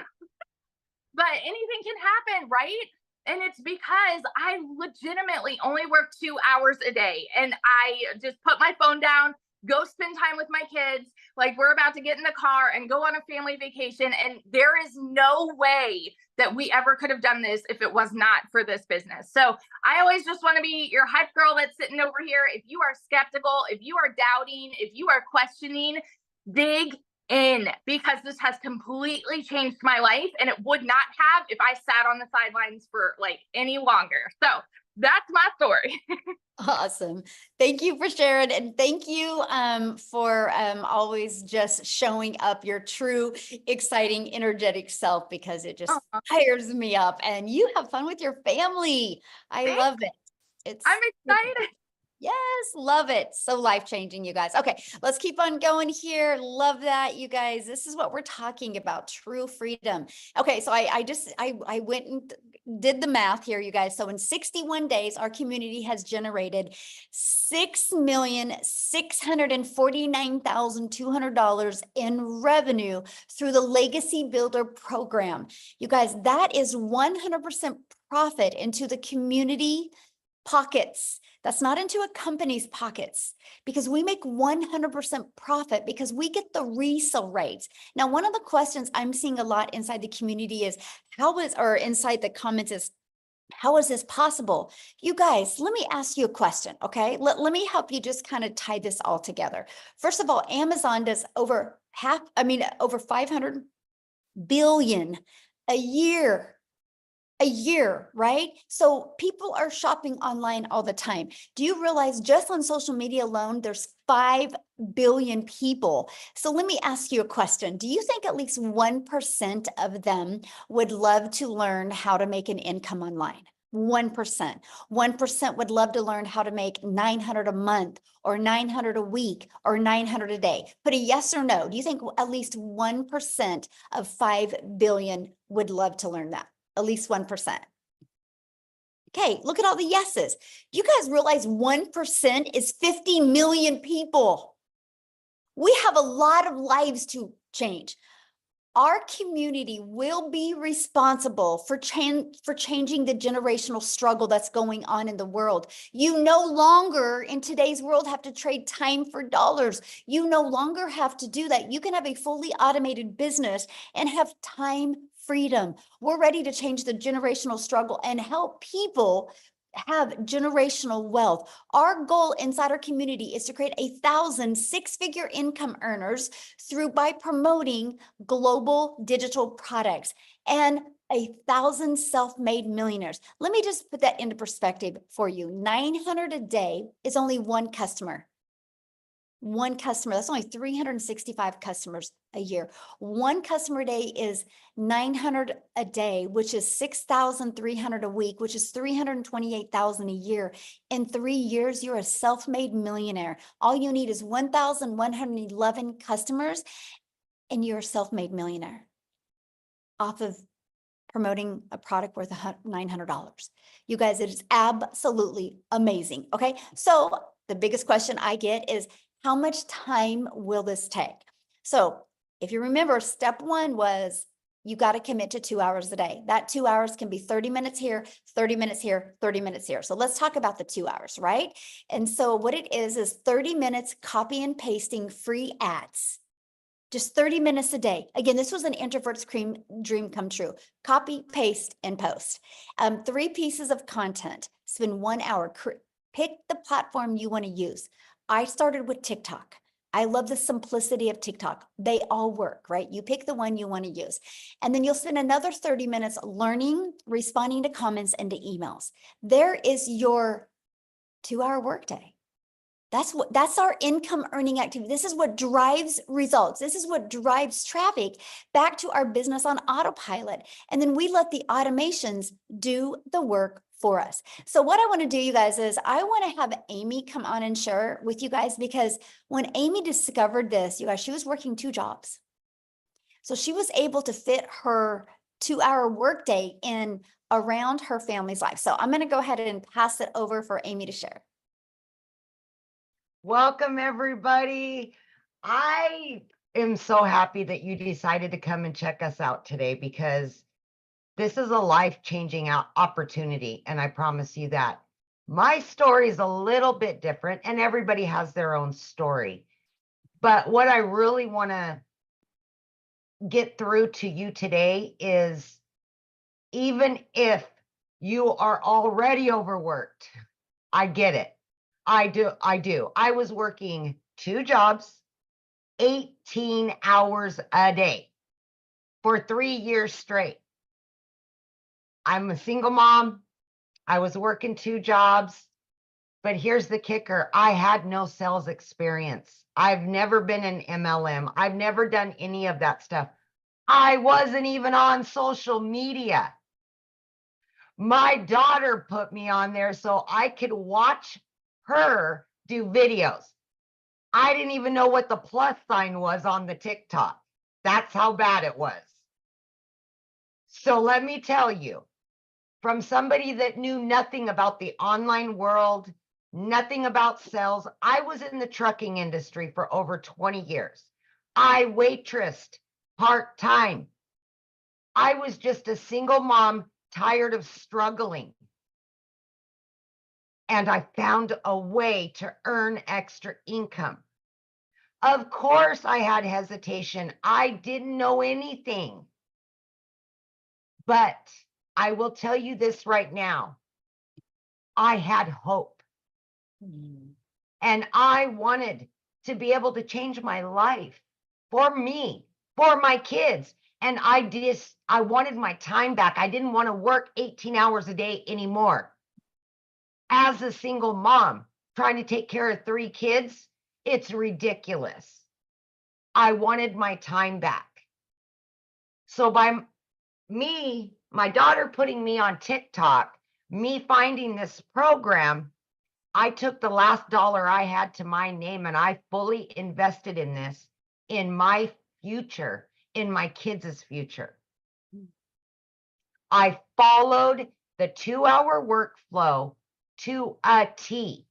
but anything can happen, right? And it's because I legitimately only work 2 hours a day, and I just put my phone down, go spend time with my kids. Like, we're about to get in the car and go on a family vacation. And there is no way that we ever could have done this if it was not for this business. So I always just want to be your hype girl that's sitting over here. If you are skeptical, if you are doubting, if you are questioning, dig in, because this has completely changed my life, and it would not have if I sat on the sidelines for like any longer. So that's my story. Awesome. Thank you for sharing. And thank you for always just showing up your true, exciting, energetic self, because it just fires me up, and you have fun with your family. I love it. I'm excited. Yes, love it. So life-changing, you guys. Okay, let's keep on going here. Love that, you guys. This is what we're talking about, true freedom. Okay, so I went and did the math here, you guys. So in 61 days, our community has generated $6,649,200 in revenue through the Legacy Builder program. You guys, that is 100% profit into the community pockets. That's not into a company's pockets, because we make 100% profit because we get the resale rates. Now, one of the questions I'm seeing a lot inside the community is inside the comments is, how is this possible? You guys, let me ask you a question, okay? Let me help you just kind of tie this all together. First of all, Amazon does over 500 billion a year. Right? So people are shopping online all the time. Do you realize just on social media alone, there's 5 billion people? So let me ask you a question. Do you think at least 1% of them would love to learn how to make an income online? 1%. 1% would love to learn how to make 900 a month, or 900 a week, or 900 a day. Put a yes or no. Do you think at least 1% of 5 billion would love to learn that? At least 1%. Okay, look at all the yeses. You guys realize 1% is 50 million people. We have a lot of lives to change. Our community will be responsible for changing the generational struggle that's going on in the world. You no longer in today's world have to trade time for dollars. You no longer have to do that. You can have a fully automated business and have time freedom. We're ready to change the generational struggle and help people have generational wealth. Our goal inside our community is to create 1,000 six-figure income earners by promoting global digital products, and 1,000 self-made millionaires. Let me just put that into perspective for you. 900 a day is only one customer. One customer, that's only 365 customers a year. One customer a day is 900 a day, which is 6,300 a week, which is 328,000 a year. In 3 years, you're a self-made millionaire. All you need is 1,111 customers, and you're a self-made millionaire off of promoting a product worth $900. You guys, it is absolutely amazing. Okay, so the biggest question I get is, how much time will this take? So if you remember, step one was you got to commit to 2 hours a day. That 2 hours can be 30 minutes here, 30 minutes here, 30 minutes here. So let's talk about the 2 hours, right? And so what it is 30 minutes copy and pasting free ads. Just 30 minutes a day. Again, this was an introvert's dream come true. Copy, paste, and post. 3 pieces of content. Spend 1 hour. Pick the platform you want to use. I started with TikTok. I love the simplicity of TikTok. They all work, right? You pick the one you want to use. And then you'll spend another 30 minutes learning, responding to comments and to emails. There is your 2-hour workday. That's our income earning activity. This is what drives results. This is what drives traffic back to our business on autopilot. And then we let the automations do the work for us. So what I want to do, you guys, is I want to have Amy come on and share with you guys, because when Amy discovered this, you guys, she was working 2 jobs. So she was able to fit her 2-hour workday in around her family's life. So I'm going to go ahead and pass it over for Amy to share. Welcome, everybody. I am so happy that you decided to come and check us out today, because this is a life-changing opportunity, and I promise you that. My story is a little bit different, and everybody has their own story. But what I really want to get through to you today is, even if you are already overworked, I get it. I do. I was working 2 jobs, 18 hours a day for 3 years straight. I'm a single mom. I was working 2 jobs, but here's the kicker. I had no sales experience. I've never been an MLM. I've never done any of that stuff. I wasn't even on social media. My daughter put me on there so I could watch her do videos. I didn't even know what the plus sign was on the TikTok. That's how bad it was. So let me tell you, from somebody that knew nothing about the online world, nothing about sales, I was in the trucking industry for over 20 years. I waitressed part-time. I was just a single mom, tired of struggling. And I found a way to earn extra income. Of course, I had hesitation. I didn't know anything. But I will tell you this right now. I had hope. And I wanted to be able to change my life for me, for my kids. And I wanted my time back. I didn't want to work 18 hours a day anymore. As a single mom, trying to take care of 3 kids, it's ridiculous. I wanted my time back. So by me, my daughter putting me on TikTok, me finding this program, I took the last dollar I had to my name and I fully invested in this, in my future, in my kids' future. I followed the 2-hour workflow to a T.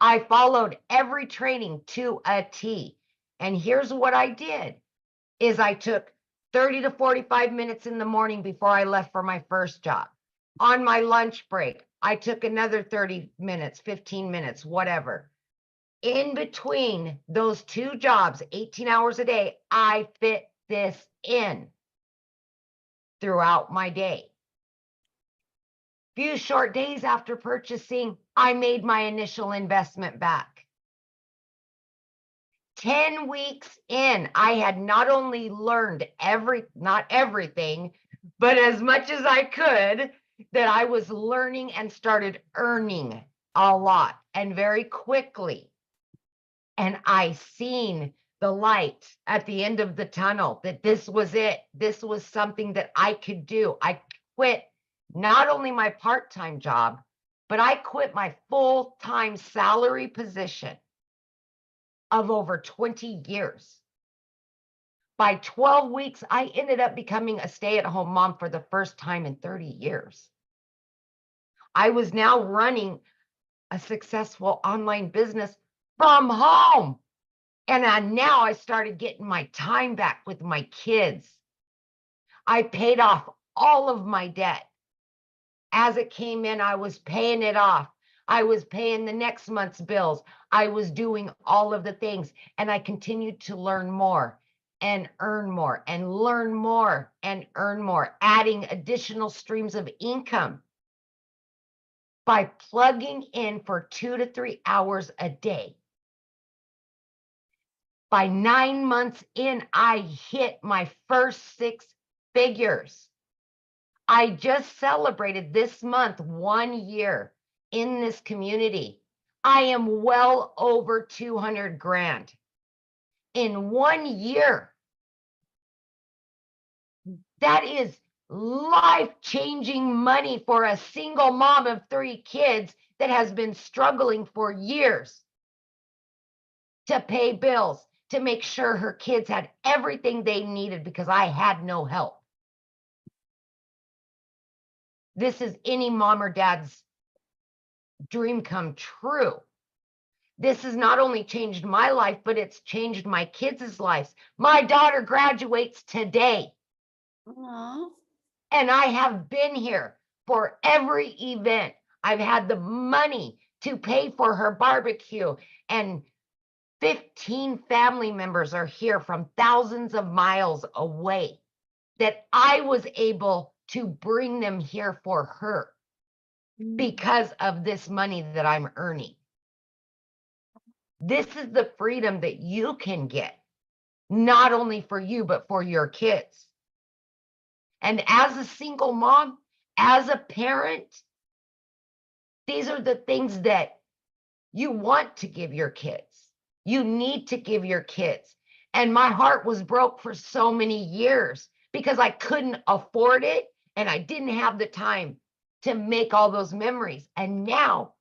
I followed every training to a T. And here's what I did, is I took 30 to 45 minutes in the morning before I left for my first job. On my lunch break, I took another 30 minutes, 15 minutes, whatever. In between those 2 jobs, 18 hours a day, I fit this in throughout my day. Few short days after purchasing, I made my initial investment back. 10 weeks in, I had not only learned not everything, but as much as I could, that I was learning and started earning a lot and very quickly. And I seen the light at the end of the tunnel, that this was it. This was something that I could do. I quit not only my part-time job, but I quit my full-time salary position of over 20 years. By 12 weeks, I ended up becoming a stay-at-home mom for the first time in 30 years. I was now running a successful online business from home. And now I started getting my time back with my kids. I paid off all of my debt. As it came in, I was paying it off. I was paying the next month's bills. I was doing all of the things, and I continued to learn more and earn more and learn more and earn more, adding additional streams of income by plugging in for 2 to 3 hours a day. By 9 months in, I hit my first 6 figures. I just celebrated this month 1 year in this community I am well over 200 grand in 1 year. That is life-changing money for a single mom of 3 kids that has been struggling for years to pay bills, to make sure her kids had everything they needed because I had no help. This is any mom or dad's dream come true. This has not only changed my life, but it's changed my kids' lives. My daughter graduates today. Aw. And I have been here for every event. I've had the money to pay for her barbecue, and 15 family members are here from thousands of miles away that I was able to bring them here for her because of this money that I'm earning. This is the freedom that you can get, not only for you, but for your kids. And as a single mom, as a parent, these are the things that you want to give your kids. You need to give your kids. And my heart was broke for so many years because I couldn't afford it and I didn't have the time to make all those memories. And now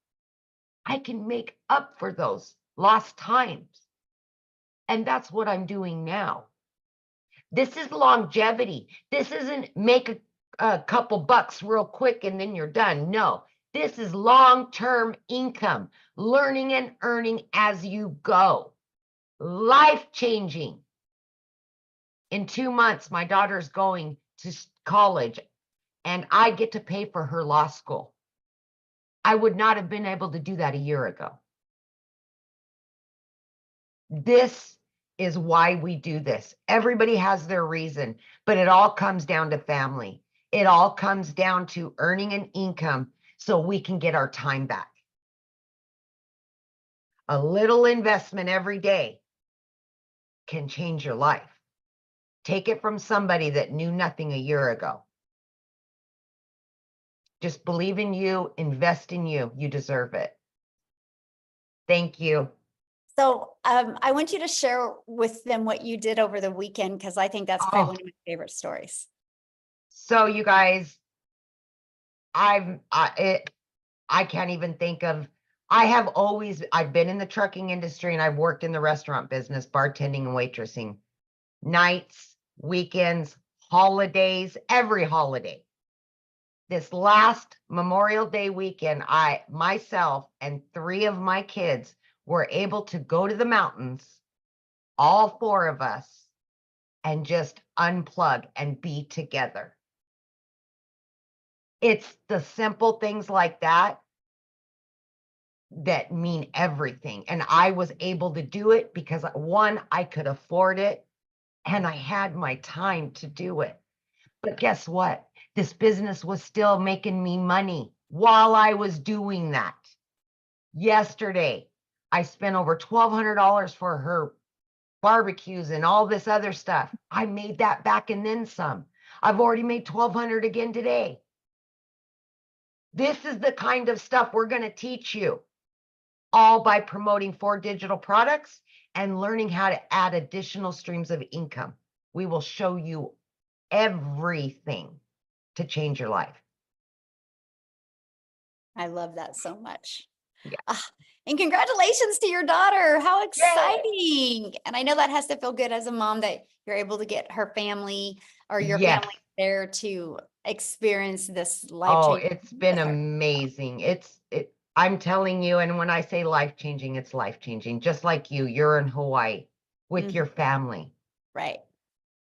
I can make up for those lost times. And that's what I'm doing now. This is longevity. This isn't make a couple bucks real quick and then you're done. No, this is long-term income, learning and earning as you go. Life-changing. In 2 months, my daughter's going to college and I get to pay for her law school. I would not have been able to do that a year ago. This is why we do this. Everybody has their reason, but it all comes down to family. It all comes down to earning an income so we can get our time back. A little investment every day can change your life. Take it from somebody that knew nothing a year ago. Just believe in you, invest in you. You deserve it. Thank you. So I want you to share with them what you did over the weekend, because I think that's probably one of my favorite stories. So you guys, I can't even think of, I've been in the trucking industry and I've worked in the restaurant business, bartending and waitressing, nights, weekends, holidays, every holiday. This last Memorial Day weekend, myself and 3 of my kids were able to go to the mountains, all 4 of us, and just unplug and be together. It's the simple things like that that mean everything. And I was able to do it because 1, I could afford it and I had my time to do it. But guess what? This business was still making me money while I was doing that. Yesterday, I spent over $1,200 for her barbecues and all this other stuff. I made that back and then some. I've already made $1,200 again today. This is the kind of stuff we're going to teach you, all by promoting 4 digital products and learning how to add additional streams of income. We will show you everything to change your life. I love that so much. Yeah. And congratulations to your daughter. How exciting. And I know that has to feel good as a mom that you're able to get her family or your family there to experience this life Oh, change. it's been amazing. I'm telling you, and when I say life-changing, it's life-changing. Just like you're in Hawaii with your family. Right.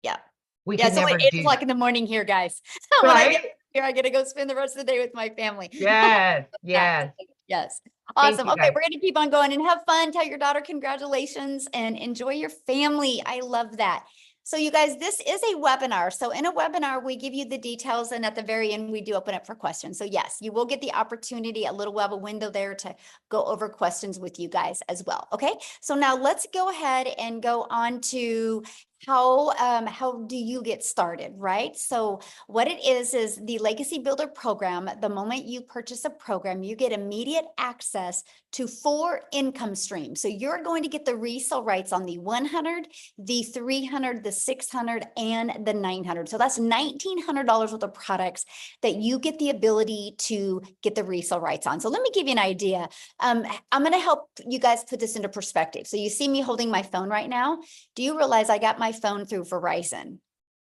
Yeah. We Yeah, can so never it's do like that. in the morning here, guys. When I get here, I get to go spend the rest of the day with my family. Yes, yes. Yes. Thank Awesome. you, Okay, guys. we're going to keep on going and have fun. Tell your daughter congratulations and enjoy your family. I love that. So you guys, this is a webinar. So in a webinar, we give you the details, and at the very end, we do open up for questions. So yes, you will get the opportunity, a little web window there to go over questions with you guys as well. Okay, so now let's go ahead and go on to how do you get started, right? So what it is the Legacy Builder program. The moment you purchase a program, you get immediate access to 4 income streams. So you're going to get the resale rights on the 100, the 300, the 600, and the 900. So that's $1,900 worth of products that you get the ability to get the resale rights on. So let me give you an idea. I'm going to help you guys put this into perspective. So you see me holding my phone right now. Do you realize I got my phone through Verizon?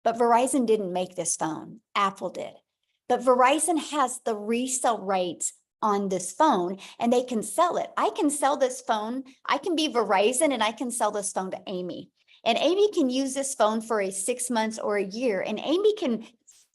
But Verizon didn't make this phone. Apple did. But Verizon has the resale rights on this phone and they can sell it. I can sell this phone. I can be Verizon and I can sell this phone to Amy. And Amy can use this phone for 6 months or a year. And Amy can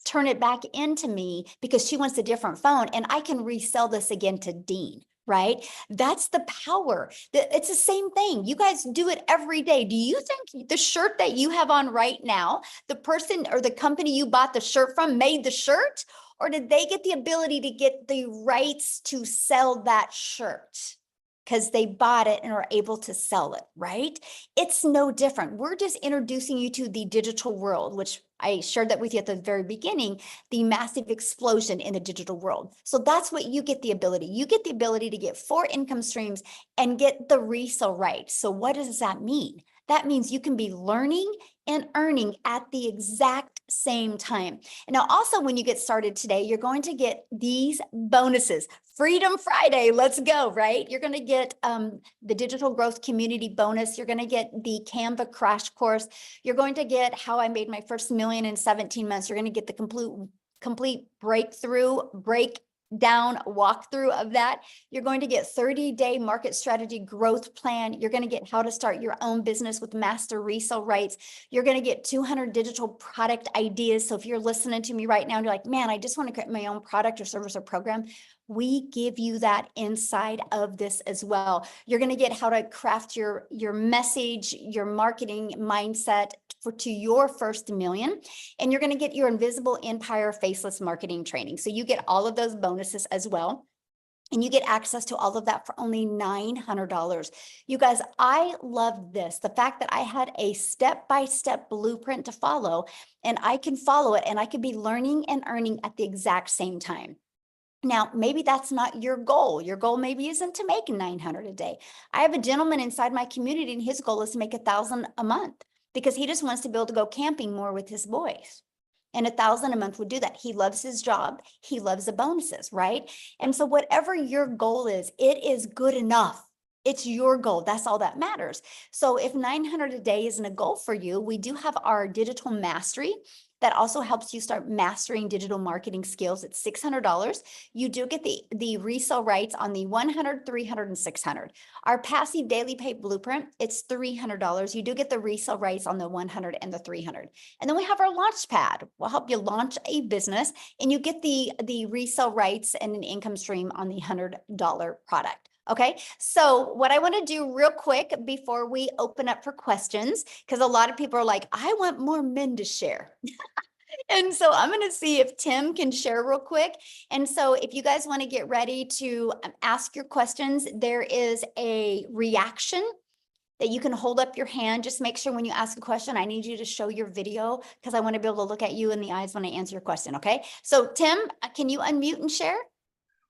turn it back into me because she wants a different phone. And I can resell this again to Dean. Right? That's the power. It's the same thing. You guys do it every day. Do you think the shirt that you have on right now, the person or the company you bought the shirt from made the shirt? Or did they get the ability to get the rights to sell that shirt? Because they bought it and are able to sell it, right? It's no different. We're just introducing you to the digital world, which I shared that with you at the very beginning, the massive explosion in the digital world. So that's what you get the ability. You get the ability to get 4 income streams and get the resale rights. So what does that mean? That means you can be learning and earning at the exact same time. And now also when you get started today, you're going to get these bonuses. Freedom Friday, let's go, right? You're going to get the digital growth community bonus. You're going to get the Canva crash course. You're going to get how I made my first million in 17 months. You're going to get the complete breakdown walkthrough of that. You're going to get 30-day market strategy growth plan. You're going to get how to start your own business with master resale rights. You're going to get 200 digital product ideas. So if you're listening to me right now and you're like, man, I just want to create my own product or service or program, we give you that inside of this as well. You're going to get how to craft your message, your marketing mindset to your first million. And you're going to get your invisible empire faceless marketing training. So you get all of those bonuses as well. And you get access to all of that for only $900. You guys, I love this. The fact that I had a step-by-step blueprint to follow, and I can follow it, and I could be learning and earning at the exact same time. Now, maybe that's not your goal. Your goal maybe isn't to make $900 a day. I have a gentleman inside my community, and his goal is to make $1,000 a month because he just wants to be able to go camping more with his boys. And $1,000 a month would do that. He loves his job. He loves the bonuses, right? And so whatever your goal is, it is good enough. It's your goal. That's all that matters. So if $900 a day isn't a goal for you, we do have our digital mastery that also helps you start mastering digital marketing skills. It's $600. You do get the resale rights on the 100, 300, and 600. Our passive daily pay blueprint, it's $300. You do get the resale rights on the 100 and the 300. And then we have our launch pad. We'll help you launch a business, and you get the resale rights and an income stream on the $100 product. Okay, so what I want to do real quick before we open up for questions, because a lot of people are like, I want more men to share. And so I'm going to see if Tim can share real quick. And so if you guys want to get ready to ask your questions, there is a reaction that you can hold up your hand. Just make sure when you ask a question, I need you to show your video because I want to be able to look at you in the eyes when I answer your question. Okay, so Tim, can you unmute and share?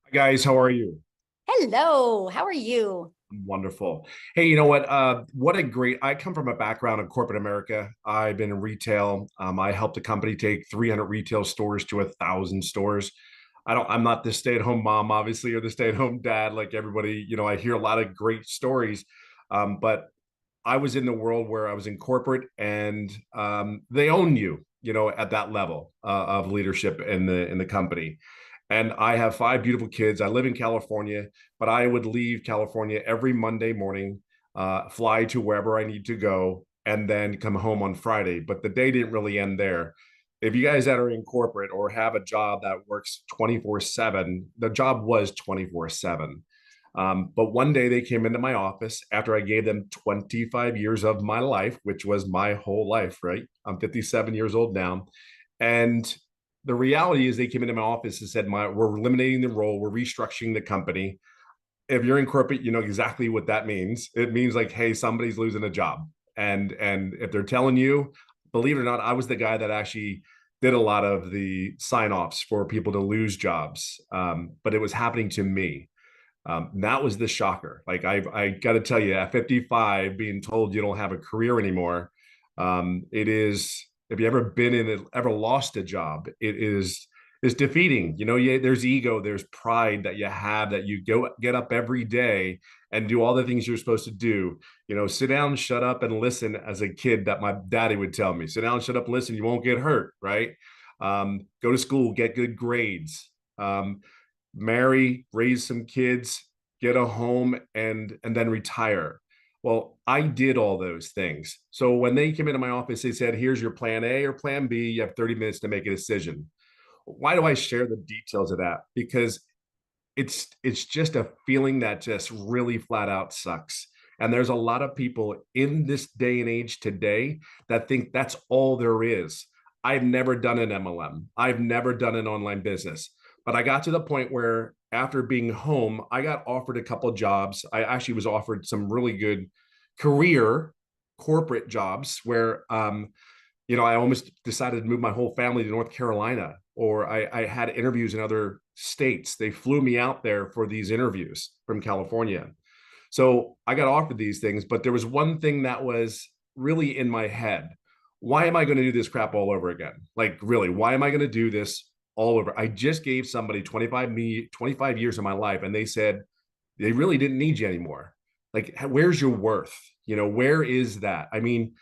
Hi guys, how are you? Hello, how are you? Wonderful. Hey, you know what a great, I come from a background in corporate America. I've been in retail. I helped a company take 300 retail stores to 1,000 stores. I'm not the stay-at-home mom, obviously, or the stay-at-home dad, like everybody, I hear a lot of great stories. But I was in the world where I was in corporate and they own you, at that level of leadership in the company. And I have 5 beautiful kids. I live in California, but I would leave California every Monday morning, fly to wherever I need to go, and then come home on Friday. But the day didn't really end there. If you guys that are in corporate or have a job that works 24/7, the job was 24/7. But one day they came into my office after I gave them 25 years of my life, which was my whole life, right? I'm 57 years old now. And the reality is they came into my office and said, we're eliminating the role, we're restructuring the company. If you're in corporate, you know exactly what that means. It means like, hey, somebody's losing a job. And if they're telling you, believe it or not, I was the guy that actually did a lot of the sign-offs for people to lose jobs. But it was happening to me. That was the shocker. Like I got to tell you, at 55, being told you don't have a career anymore, it is. If you ever been in it, ever lost a job, it's defeating. You know, there's ego, there's pride that you have, that you get up every day and do all the things you're supposed to do. You know, sit down, shut up, and listen. As a kid, that my daddy would tell me, sit down, shut up, and listen. You won't get hurt, right? Go to school, get good grades. Marry, raise some kids, get a home, and then retire. Well, I did all those things. So when they came into my office, they said, here's your plan A or plan B. You have 30 minutes to make a decision. Why do I share the details of that? Because it's just a feeling that just really flat out sucks. And there's a lot of people in this day and age today that think that's all there is. I've never done an MLM. I've never done an online business. But I got to the point where after being home, I got offered a couple of jobs. I actually was offered some really good career corporate jobs where, you know, I almost decided to move my whole family to North Carolina, or I had interviews in other states. They flew me out there for these interviews from California. So I got offered these things, but there was one thing that was really in my head. Why am I going to do this crap all over again? Like, really, why am I going to do this all over? I just gave somebody 25 years of my life, and they said they really didn't need you anymore. Like, where's your worth? You know, where is that? I mean,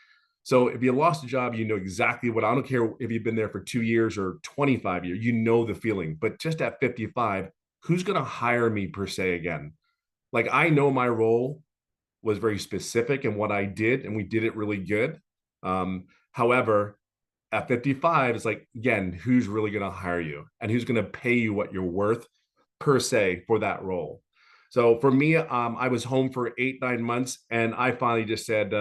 so if you lost a job, you know exactly what, I don't care if you've been there for 2 years or 25 years, you know the feeling. But just at 55, who's going to hire me per se again? Like, I know my role was very specific in what I did, and we did it really good. However, at 55, it's like, again, who's really going to hire you and who's going to pay you what you're worth per se for that role? So for me, I was home for 8-9 months, and I finally just said,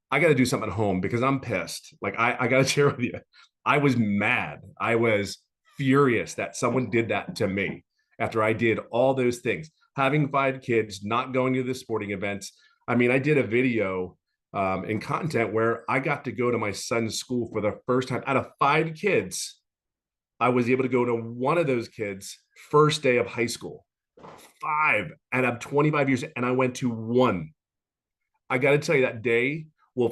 I got to do something at home because I'm pissed. Like, I got to share with you, I was mad. I was furious that someone did that to me after I did all those things, having 5 kids, not going to the sporting events. I mean, I did a video in content where I got to go to my son's school for the first time. Out of 5 kids, I was able to go to one of those kids' first day of high school. 5 out of 25 years, and I went to one. I got to tell you, that day, well,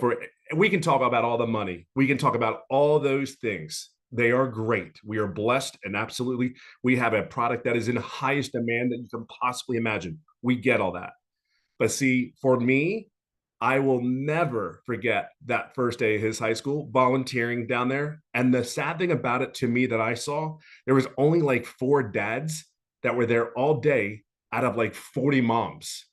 we can talk about all the money. We can talk about all those things. They are great. We are blessed, and absolutely, we have a product that is in highest demand that you can possibly imagine. We get all that. But see, for me, I will never forget that first day of his high school, volunteering down there. And the sad thing about it to me that I saw, there was only like 4 dads that were there all day out of like 40 moms.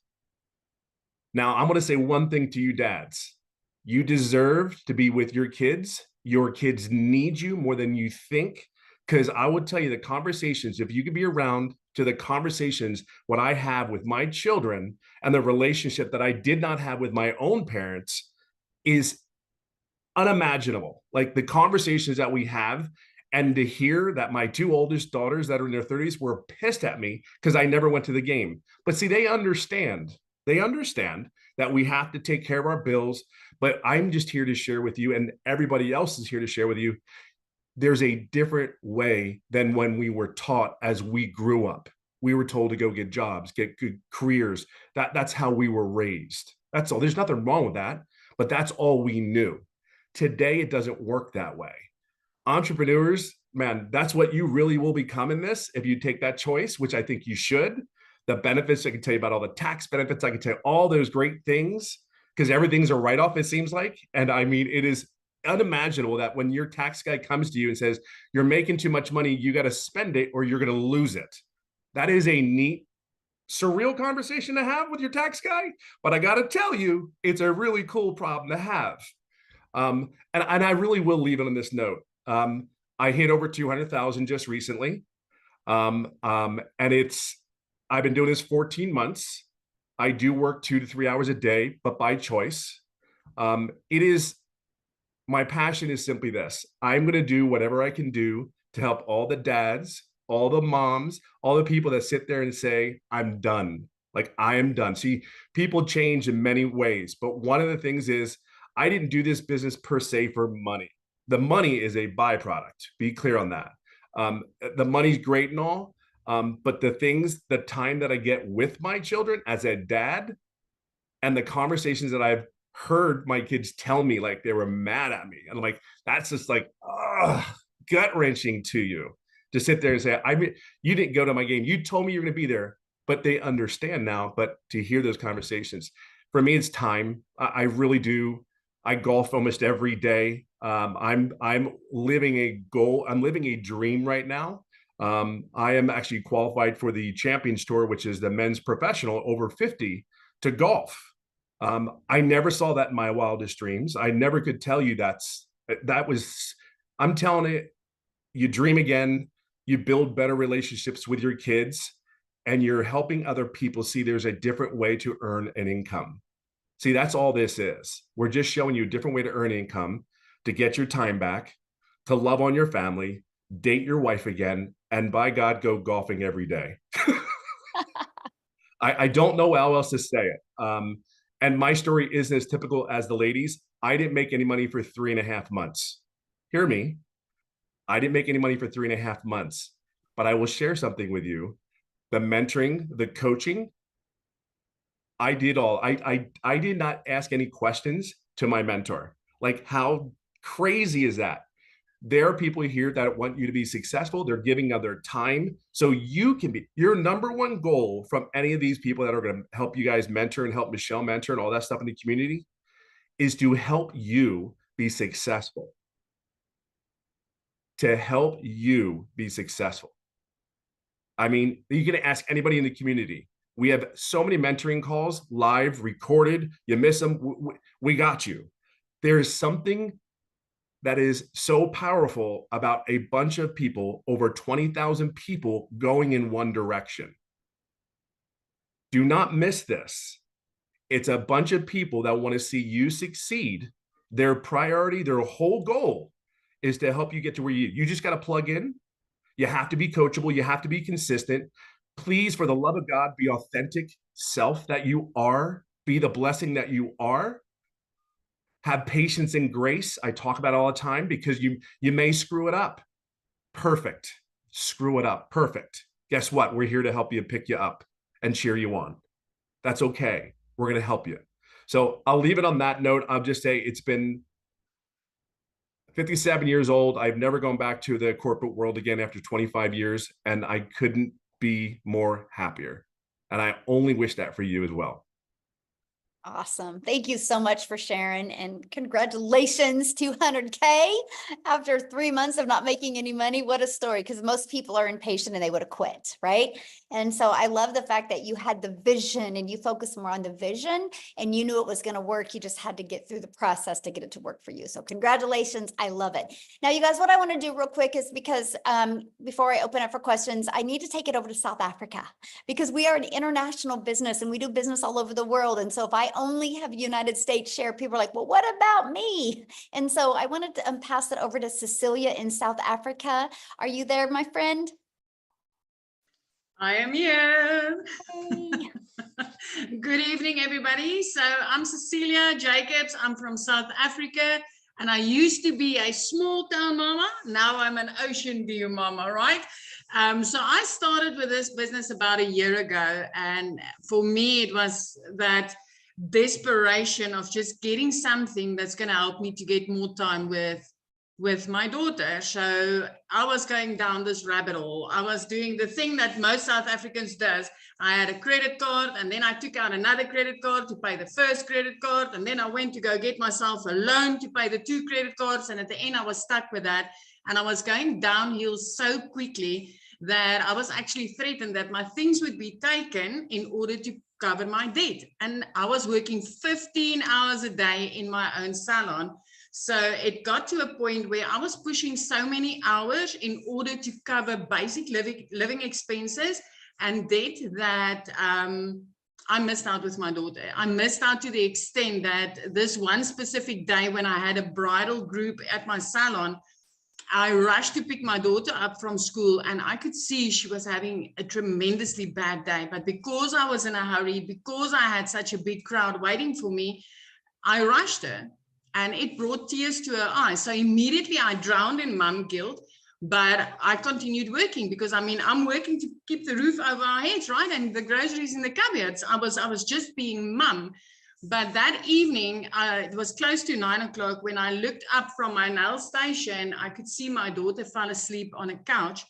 Now, I'm going to say one thing to you dads. You deserve to be with your kids. Your kids need you more than you think. Because I would tell you, the conversations, if you could be around to the conversations, what I have with my children and the relationship that I did not have with my own parents is unimaginable. Like, the conversations that we have, and to hear that my 2 oldest daughters that are in their 30s were pissed at me because I never went to the game. But see, they understand that we have to take care of our bills. But I'm just here to share with you, and everybody else is here to share with you, there's a different way than when we were taught as we grew up. We were told to go get jobs, get good careers. That's how we were raised. That's all. There's nothing wrong with that, but that's all we knew. Today, it doesn't work that way. Entrepreneurs, man, that's what you really will become in this if you take that choice, which I think you should. The benefits, I can tell you about all the tax benefits. I can tell you all those great things because everything's a write-off, it seems like. And I mean, it is unimaginable that when your tax guy comes to you and says, you're making too much money, you got to spend it or you're going to lose it. That is a neat, surreal conversation to have with your tax guy. But I got to tell you, it's a really cool problem to have. And I really will leave it on this note. I hit over 200,000 just recently. And I've been doing this 14 months. I do work 2 to 3 hours a day, but by choice. My passion is simply this. I'm going to do whatever I can do to help all the dads, all the moms, all the people that sit there and say, I'm done. Like, I am done. See, people change in many ways, but one of the things is I didn't do this business per se for money. The money is a byproduct. Be clear on that. The money's great and all, but the time that I get with my children as a dad, and the conversations that I've heard my kids tell me, like they were mad at me, and I'm like, that's just like gut wrenching to you to sit there and say, you didn't go to my game. You told me you're going to be there, but they understand now. But to hear those conversations, for me, it's time. I really do. I golf almost every day. I'm living a goal. I'm living a dream right now. I am actually qualified for the Champions Tour, which is the men's professional over 50 to golf. I never saw that in my wildest dreams. I never could tell you I'm telling it, you dream again, you build better relationships with your kids, and you're helping other people see there's a different way to earn an income. See, that's all this is. We're just showing you a different way to earn income, to get your time back, to love on your family, date your wife again, and by God, go golfing every day. I don't know how else to say it. And my story isn't as typical as the ladies. I didn't make any money for 3.5 months. Hear me. I didn't make any money for 3.5 months, but I will share something with you. The mentoring, the coaching, I did all. I did not ask any questions to my mentor. Like, how crazy is that? There are people here that want you to be successful. They're giving of their time so you can be. Your number one goal from any of these people that are going to help you guys mentor and help Michelle mentor and all that stuff in the community is to help you be successful. To help you be successful. I mean, you can ask anybody in the community. We have so many mentoring calls, live, recorded. You miss them, we got you. There is something that is so powerful about a bunch of people, over 20,000 people going in one direction. Do not miss this. It's a bunch of people that want to see you succeed. Their priority, their whole goal is to help you get to where you just got to plug in. You have to be coachable. You have to be consistent. Please, for the love of God, be authentic self that you are. Be the blessing that you are. Have patience and grace. I talk about it all the time because you may screw it up. Perfect. Screw it up. Perfect. Guess what? We're here to help you, pick you up and cheer you on. That's okay. We're going to help you. So I'll leave it on that note. I'll just say it's been 57 years old. I've never gone back to the corporate world again after 25 years, and I couldn't be more happier. And I only wish that for you as well. Awesome. Thank you so much for sharing, and congratulations, 200K after 3 months of not making any money. What a story, because most people are impatient and they would have quit, right? And so I love the fact that you had the vision and you focused more on the vision and you knew it was going to work. You just had to get through the process to get it to work for you. So congratulations. I love it. Now, you guys, what I want to do real quick is, because before I open up for questions, I need to take it over to South Africa, because we are an international business and we do business all over the world. And so if I only have United States share, people are like, well, what about me? And so I wanted to pass it over to Cecilia in South Africa. Are you there, my friend? I am here. Hey. Good evening, everybody. So I'm Cecilia Jacobs. I'm from South Africa, and I used to be a small town mama. Now I'm an ocean view mama, right? So I started with this business about a year ago, and for me, it was that desperation of just getting something that's going to help me to get more time with my daughter. So I was going down this rabbit hole. I was doing the thing that most South Africans does. I had a credit card, and then I took out another credit card to pay the first credit card, and then I went to go get myself a loan to pay the 2 credit cards, and at the end I was stuck with that, and I was going downhill so quickly that I was actually threatened that my things would be taken in order to cover my debt. And I was working 15 hours a day in my own salon. So it got to a point where I was pushing so many hours in order to cover basic living expenses and debt that I missed out with my daughter. I missed out to the extent that this one specific day when I had a bridal group at my salon, I rushed to pick my daughter up from school, and I could see she was having a tremendously bad day. But because I was in a hurry, because I had such a big crowd waiting for me, I rushed her. and it brought tears to her eyes. So immediately I drowned in mom guilt, but I continued working because I mean, I'm working to keep the roof over our heads, right? And the groceries in the cupboards. I was just being mum. But that evening, it was close to 9 o'clock when I looked up from my nail station. I could see my daughter fall asleep on the couch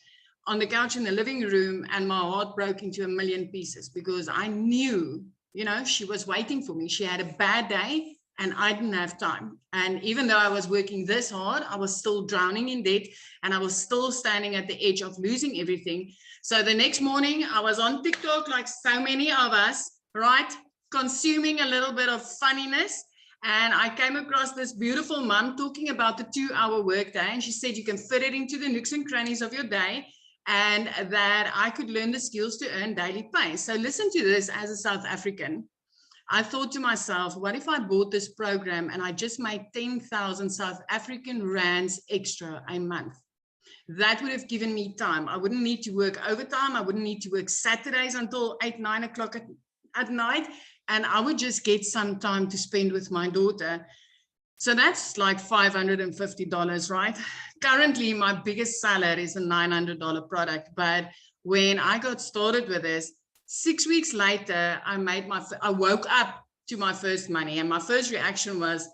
in the living room, and my heart broke into a million pieces because I knew, you know, she was waiting for me. She had a bad day and I didn't have time. And even though I was working this hard, I was still drowning in debt and I was still standing at the edge of losing everything. So the next morning I was on TikTok like so many of us, right? Consuming a little bit of funniness. And I came across this beautiful mom talking about the 2-hour workday. And she said, you can fit it into the nooks and crannies of your day, and that I could learn the skills to earn daily pay. So listen to this. As a South African, I thought to myself, what if I bought this program and I just made 10,000 South African rands extra a month? That would have given me time. I wouldn't need to work overtime. I wouldn't need to work Saturdays until 8, 9 o'clock at night. And I would just get some time to spend with my daughter. So that's like $550, right? Currently, my biggest seller is a $900 product. But when I got started with this, 6 weeks later, I woke up to my first money. And my first reaction was,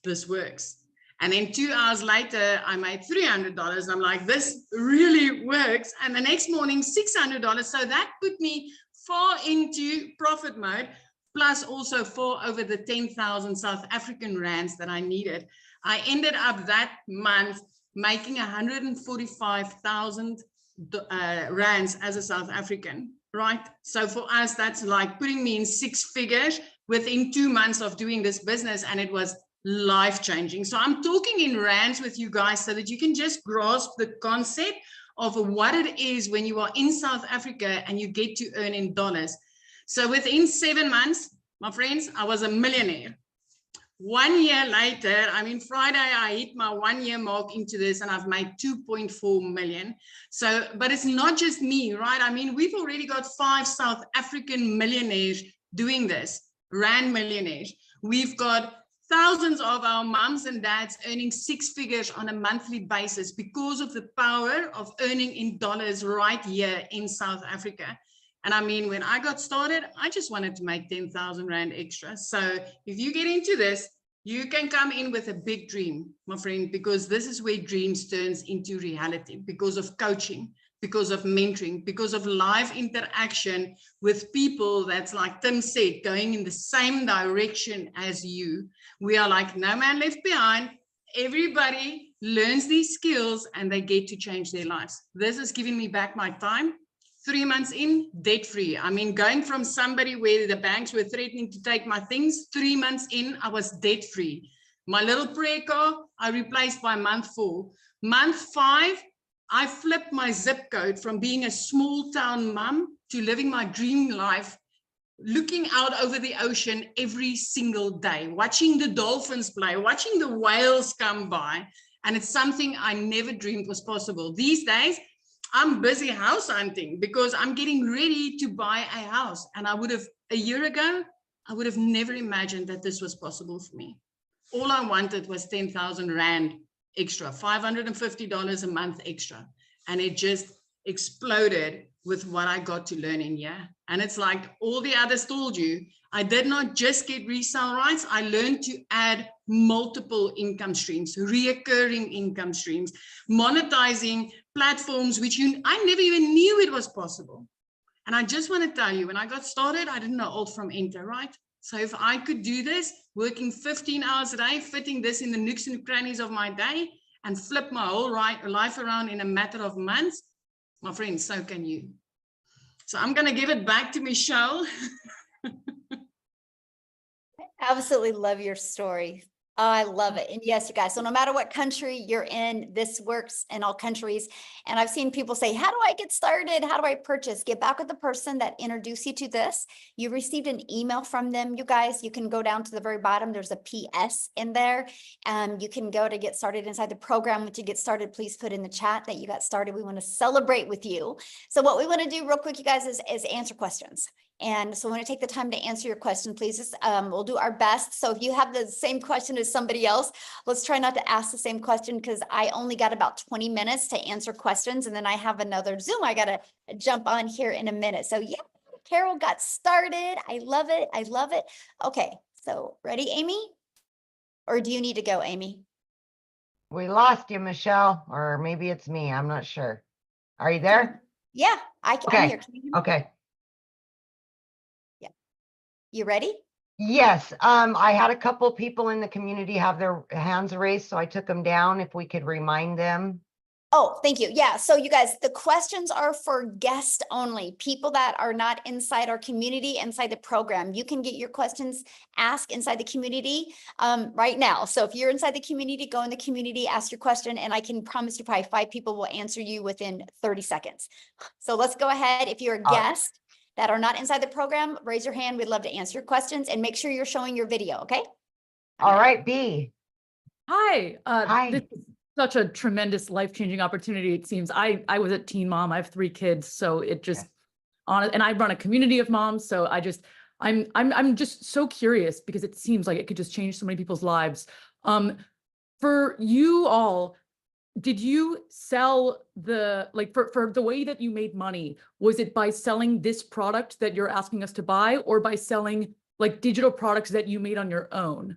this works. And then 2 hours later, I made $300. I'm like, this really works. And the next morning, $600. So that put me far into profit mode, plus also for over the 10,000 South African rands that I needed. I ended up that month making 145,000 rands as a South African, right? So for us, that's like putting me in 6 figures within 2 months of doing this business, and it was life-changing. So I'm talking in rands with you guys so that you can just grasp the concept of what it is when you are in South Africa and you get to earn in dollars. So within 7 months, my friends, I was a millionaire. 1 year later, I mean, Friday, I hit my 1 year mark into this and I've made 2.4 million. So, but it's not just me, right? I mean, we've already got 5 South African millionaires doing this, rand millionaires. We've got thousands of our moms and dads earning 6 figures on a monthly basis because of the power of earning in dollars right here in South Africa. And I mean, when I got started, I just wanted to make 10,000 Rand extra. So if you get into this, you can come in with a big dream, my friend, because this is where dreams turns into reality, because of coaching, because of mentoring, because of live interaction with people that's, like Tim said, going in the same direction as you. We are like no man left behind. Everybody learns these skills and they get to change their lives. This is giving me back my time. 3 months in, debt free. I mean, going from somebody where the banks were threatening to take my things, 3 months in, I was debt free. My little prayer car, I replaced by month 4. Month 5, I flipped my zip code from being a small town mom to living my dream life, looking out over the ocean every single day, watching the dolphins play, watching the whales come by. And it's something I never dreamed was possible. These days, I'm busy house hunting because I'm getting ready to buy a house. And I would have, a year ago, I would have never imagined that this was possible for me. All I wanted was 10,000 Rand extra, $550 a month extra. And it just exploded with what I got to learn in here. And it's like all the others told you, I did not just get resale rights. I learned to add multiple income streams, reoccurring income streams, monetizing platforms, which I never even knew it was possible. And I just want to tell you, when I got started, I didn't know alt from enter, right? So if I could do this, working 15 hours a day, fitting this in the nooks and crannies of my day, and flip my whole life around in a matter of months, my friends, so can you. So I'm going to give it back to Michelle. Absolutely love your story. I love it. And yes, you guys, so no matter what country you're in, this works in all countries. And I've seen people say, how do I get started? How do I purchase? Get back with the person that introduced you to this. You received an email from them, you guys. You can go down to the very bottom. There's a PS in there. You can go to get started inside the program. Once you get started, please put in the chat that you got started. We want to celebrate with you. So what we want to do real quick, you guys, is answer questions. And so I want to take the time to answer your question, please. We'll do our best. So if you have the same question as somebody else, let's try not to ask the same question, because I only got about 20 minutes to answer questions. And then I have another Zoom I got to jump on here in a minute. So yeah, Carol got started. I love it. I love it. Okay, so ready, Amy? Or do you need to go, Amy? We lost you, Michelle, or maybe it's me. I'm not sure. Are you there? Yeah, I'm Okay. here. Can you hear me? Okay. You ready? Yes. I had a couple people in the community have their hands raised, so I took them down. If we could remind them. Oh, thank you. Yeah. So you guys, the questions are for guests only, people that are not inside our community, inside the program. You can get your questions asked inside the community right now. So if you're inside the community, go in the community, ask your question, and I can promise you probably 5 people will answer you within 30 seconds. So let's go ahead. If you're a guest that are not inside the program, raise your hand. We'd love to answer your questions, and make sure you're showing your video. Okay. All right, B. Hi. Hi. This is such a tremendous life-changing opportunity. It seems I was a teen mom. I have 3 kids, so it just and I run a community of moms. So I'm just so curious, because it seems like it could just change so many people's lives. For you all, did you sell for the way that you made money? Was it by selling this product that you're asking us to buy, or by selling like digital products that you made on your own?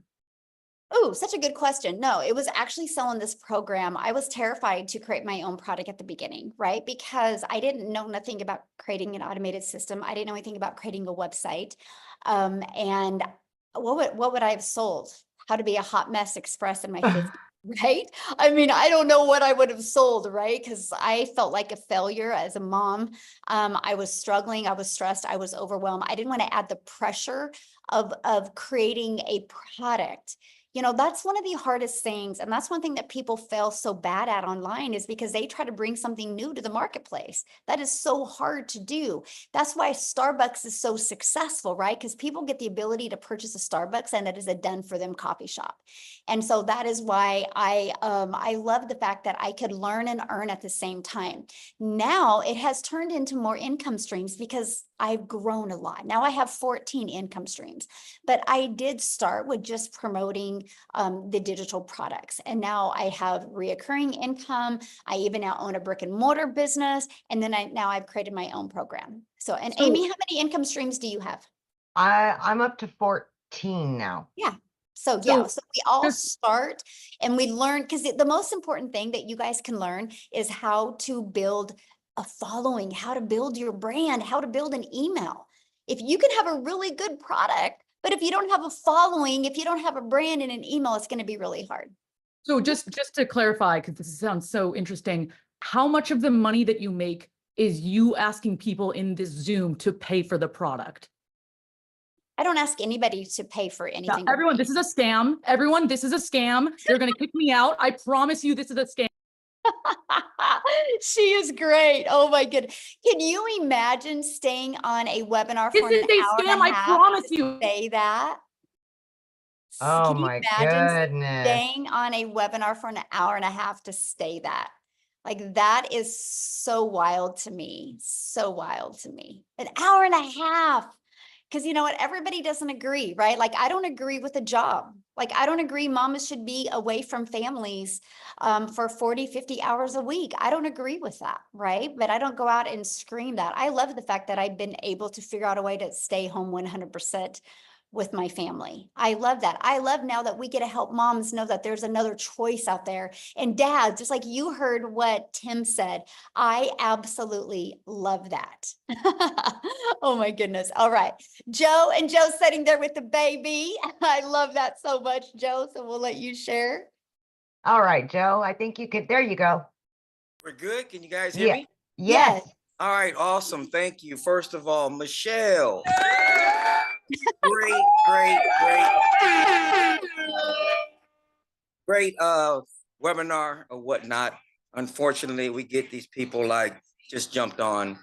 Oh, such a good question. No, it was actually selling this program. I was terrified to create my own product at the beginning, right? Because I didn't know nothing about creating an automated system. I didn't know anything about creating a website. And what would I have sold? How to be a hot mess express in my 50s, right? I mean, I don't know what I would have sold, right? Because I felt like a failure as a mom. I was struggling. I was stressed. I was overwhelmed. I didn't want to add the pressure of creating a product. You know, that's one of the hardest things. And that's one thing that people fail so bad at online, is because they try to bring something new to the marketplace. That is so hard to do. That's why Starbucks is so successful, right? Because people get the ability to purchase a Starbucks, and it is a done for them coffee shop. And so that is why I love the fact that I could learn and earn at the same time. Now it has turned into more income streams, because I've grown a lot. Now I have 14 income streams, but I did start with just promoting the digital products. And now I have reoccurring income. I even now own a brick and mortar business. And then now I've created my own program. So, Amy, how many income streams do you have? I'm up to 14 now. Yeah. So yeah, so we all start and we learn, because the most important thing that you guys can learn is how to build a following, how to build your brand, how to build an email. If you can have a really good product, but if you don't have a following, if you don't have a brand and an email, it's going to be really hard. So just to clarify, because this sounds so interesting, how much of the money that you make is you asking people in this Zoom to pay for the product? I don't ask anybody to pay for anything. Yeah, everyone, this is a scam. Everyone, this is a scam. They're going to kick me out. I promise you this is a scam. She is great. Oh my goodness. Can you imagine staying on a webinar for This is an a hour scam, and a I half promise to you. say that? Oh Can you my imagine goodness. staying on a webinar for an hour and a half to say that? Like, that is so wild to me. So wild to me. An hour and a half. Because you know what, everybody doesn't agree, right? Like, I don't agree with a job. Like, I don't agree mamas should be away from families for 40, 50 hours a week. I don't agree with that, right? But I don't go out and scream that. I love the fact that I've been able to figure out a way to stay home 100% with my family. I love that. I love now that we get to help moms know that there's another choice out there. And dads, just like you heard what Tim said, I absolutely love that. Oh my goodness. All right. Joe, and Joe's sitting there with the baby. I love that so much, Joe. So we'll let you share. All right, Joe, I think you could, there you go. We're good. Can you guys hear me? Yes. All right. Awesome. Thank you. First of all, Michelle. Great webinar or whatnot. Unfortunately, we get these people like just jumped on.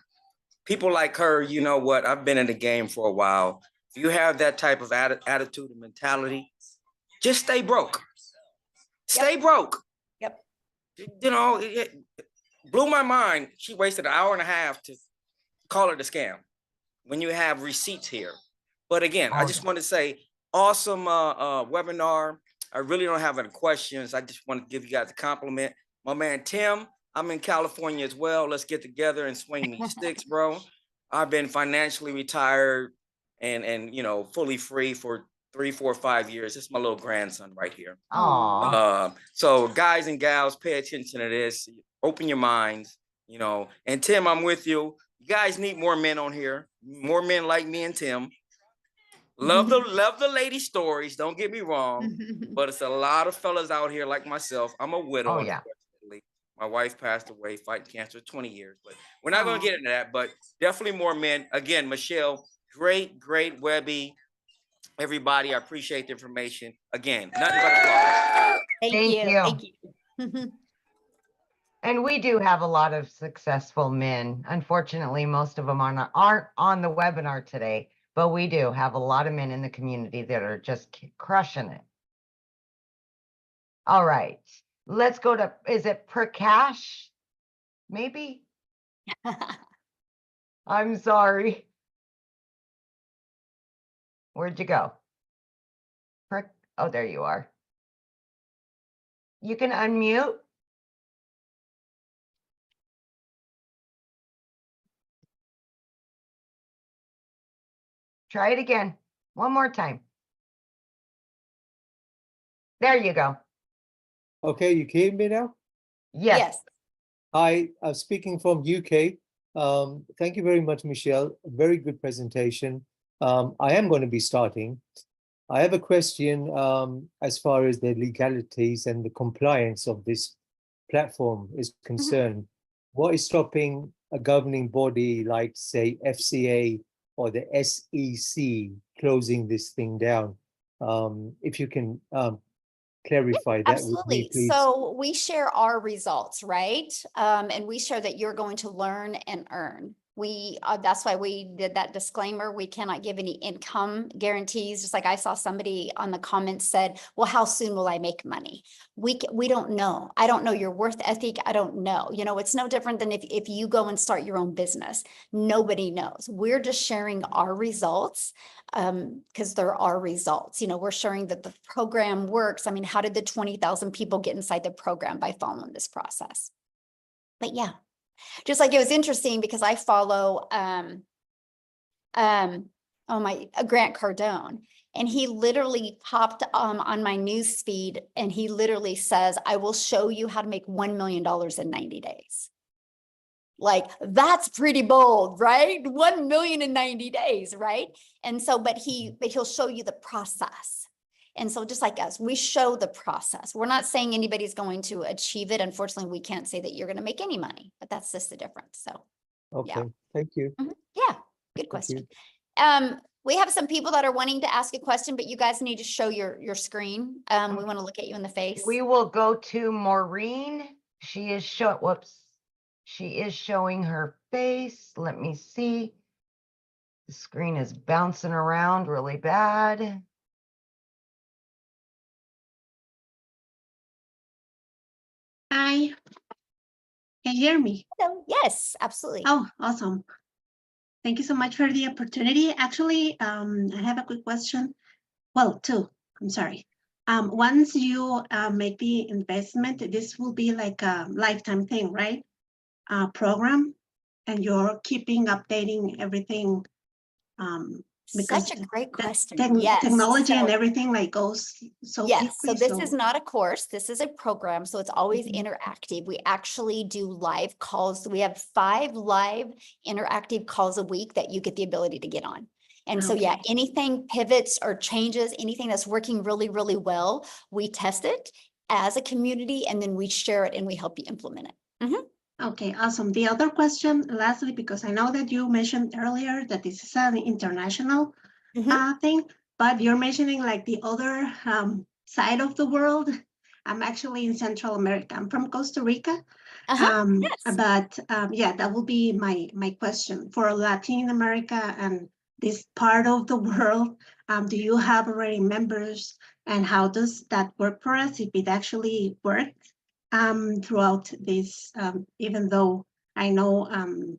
People like her, you know what? I've been in the game for a while. If you have that type of attitude and mentality, just stay broke. Stay broke. Yep. You know, it blew my mind. She wasted an hour and a half to call it a scam. when you have receipts here. But again, I Oh, just yeah. want to say, awesome webinar. I really don't have any questions. I just want to give you guys a compliment. My man Tim, I'm in California as well. Let's get together and swing these sticks, bro. I've been financially retired and you know, fully free for 3, 4, 5 years. This is my little grandson right here. Aw. So guys and gals, pay attention to this. Open your minds, you know. And Tim, I'm with you. You guys need more men on here. More men like me and Tim. Love the lady stories. Don't get me wrong, but it's a lot of fellas out here like myself. I'm a widow, Oh, yeah. unfortunately. My wife passed away fighting cancer 20 years, but we're not going to get into that. But definitely more men. Again, Michelle, great Webby. Everybody, I appreciate the information. Again, nothing but applause. Thank you. Thank you. And we do have a lot of successful men. Unfortunately, most of them aren't on the webinar today, but we do have a lot of men in the community that are just crushing it. All right, let's go to, is it Prakash? Maybe? I'm sorry. Where'd you go? Oh, there you are. You can unmute. Try it again. One more time. There you go. Okay, you can hear me now? Yes. Hi, I'm speaking from UK. Thank you very much, Michelle. Very good presentation. I am going to be starting. I have a question as far as the legalities and the compliance of this platform is concerned. What is stopping a governing body like, say, FCA or the SEC closing this thing down? If you can clarify that with me, Absolutely. please. So we share our results, right? And we share that you're going to learn and earn. That's why we did that disclaimer. We cannot give any income guarantees. Just like I saw somebody on the comments said, well, how soon will I make money? We don't know. I don't know your worth ethic. I don't know. You know, it's no different than if you go and start your own business. Nobody knows. We're just sharing our results because there are results. You know, we're sharing that the program works. I mean, how did the 20,000 people get inside the program? By following this process? But yeah. Just like it was interesting because I follow Grant Cardone, and he literally popped on my news feed and he literally says, I will show you how to make $1 million in 90 days. Like, that's pretty bold, right? 1 million in 90 days, right? And so, but he'll show you the process. And so just like us, we show the process. We're not saying anybody's going to achieve it. Unfortunately, we can't say that you're going to make any money, but that's just the difference. So, Okay, yeah. thank you. Yeah, good question. We have some people that are wanting to ask a question, but you guys need to show your screen. We want to look at you in the face. We will go to Maureen. She is showing her face. Let me see. The screen is bouncing around really bad. Hi, can you hear me? Hello. Yes, absolutely. Oh, awesome. Thank you so much for the opportunity. Actually, I have a quick question. Well, two, I'm sorry. Once you make the investment, this will be like a lifetime thing, right? Program, and you're keeping updating everything. Because Such a great question. technology and So, everything like goes so yes. So quickly. this is not a course. This is a program. So it's always interactive. We actually do live calls. We have 5 live interactive calls a week that you get the ability to get on. And so, yeah, anything pivots or changes, anything that's working really, really well, we test it as a community and then we share it and we help you implement it. Okay, awesome. The other question, lastly, because I know that you mentioned earlier that this is an international thing, but you're mentioning like the other side of the world. I'm actually in Central America. I'm from Costa Rica. But yeah, that will be my question for Latin America and this part of the world. Do you have already members, and how does that work for us if it actually worked? Throughout this, even though I know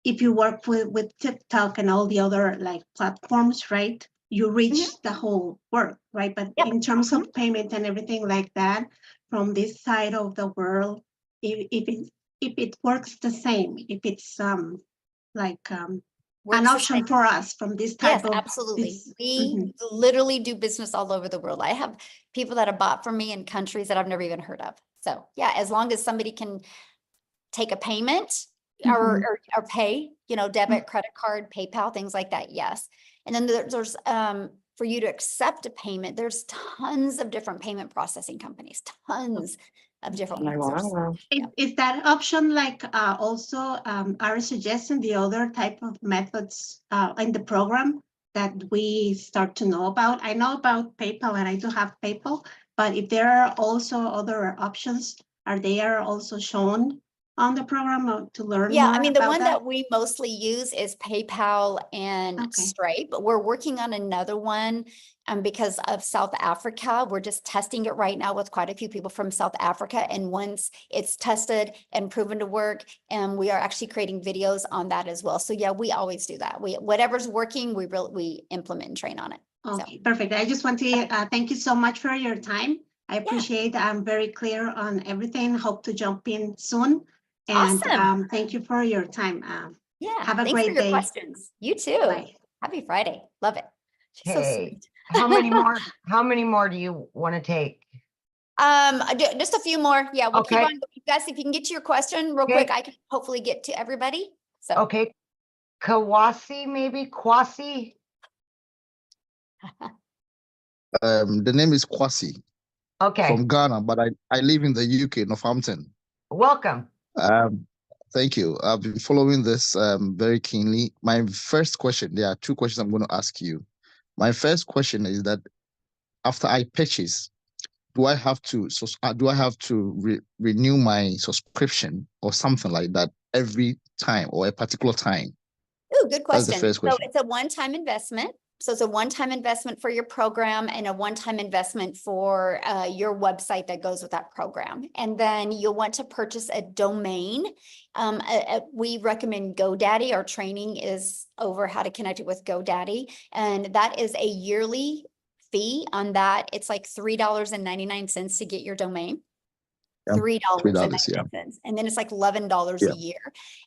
if you work with TikTok and all the other like platforms, right? You reach the whole world, right? But in terms of payment and everything like that, from this side of the world, if it works the same, if it's like an option for us from this type of absolutely. We literally do business all over the world. I have people that have bought from me in countries that I've never even heard of. So yeah, as long as somebody can take a payment or pay, you know, debit, credit card, PayPal, things like that. Yes. And then there's for you to accept a payment, there's tons of different payment processing companies, tons of different ones. Is that option like also are suggesting the other type of methods in the program that we start to know about? I know about PayPal and I do have PayPal, but if there are also other options, are they also shown on the program to learn more I mean, the about one that we mostly use is PayPal and Stripe, but we're working on another one because of South Africa. We're just testing it right now with quite a few people from South Africa. And once it's tested and proven to work, and we are actually creating videos on that as well. So yeah, we always do that. Whatever's working, we implement and train on it. Okay, perfect. I just want to thank you so much for your time. I appreciate I'm very clear on everything. Hope to jump in soon. And awesome. Thank you for your time. Have a thanks great for your day. questions. You too. Bye. Happy Friday. Love it. She's so sweet. How many more do you want to take? Just a few more. Yeah, we'll keep on. You guys, if you can get to your question real quick, I can hopefully get to everybody. So okay. Kwasi, maybe Kwasi. The name is Kwasi. Okay. From Ghana, but I live in the UK, Northampton. Welcome. Thank you. I've been following this very keenly. My first question, there are two questions I'm going to ask you. My first question is that after I purchase, do I have to renew my subscription or something like that every time or a particular time? Oh, good question. That's the first question. So it's a one-time investment. So it's a one-time investment for your program and a one-time investment for your website that goes with that program. And then you'll want to purchase a domain. We recommend GoDaddy. Our training is over how to connect it with GoDaddy. And that is a yearly fee on that. It's like $3.99 to get your domain. $3.99. And then it's like $11 a year.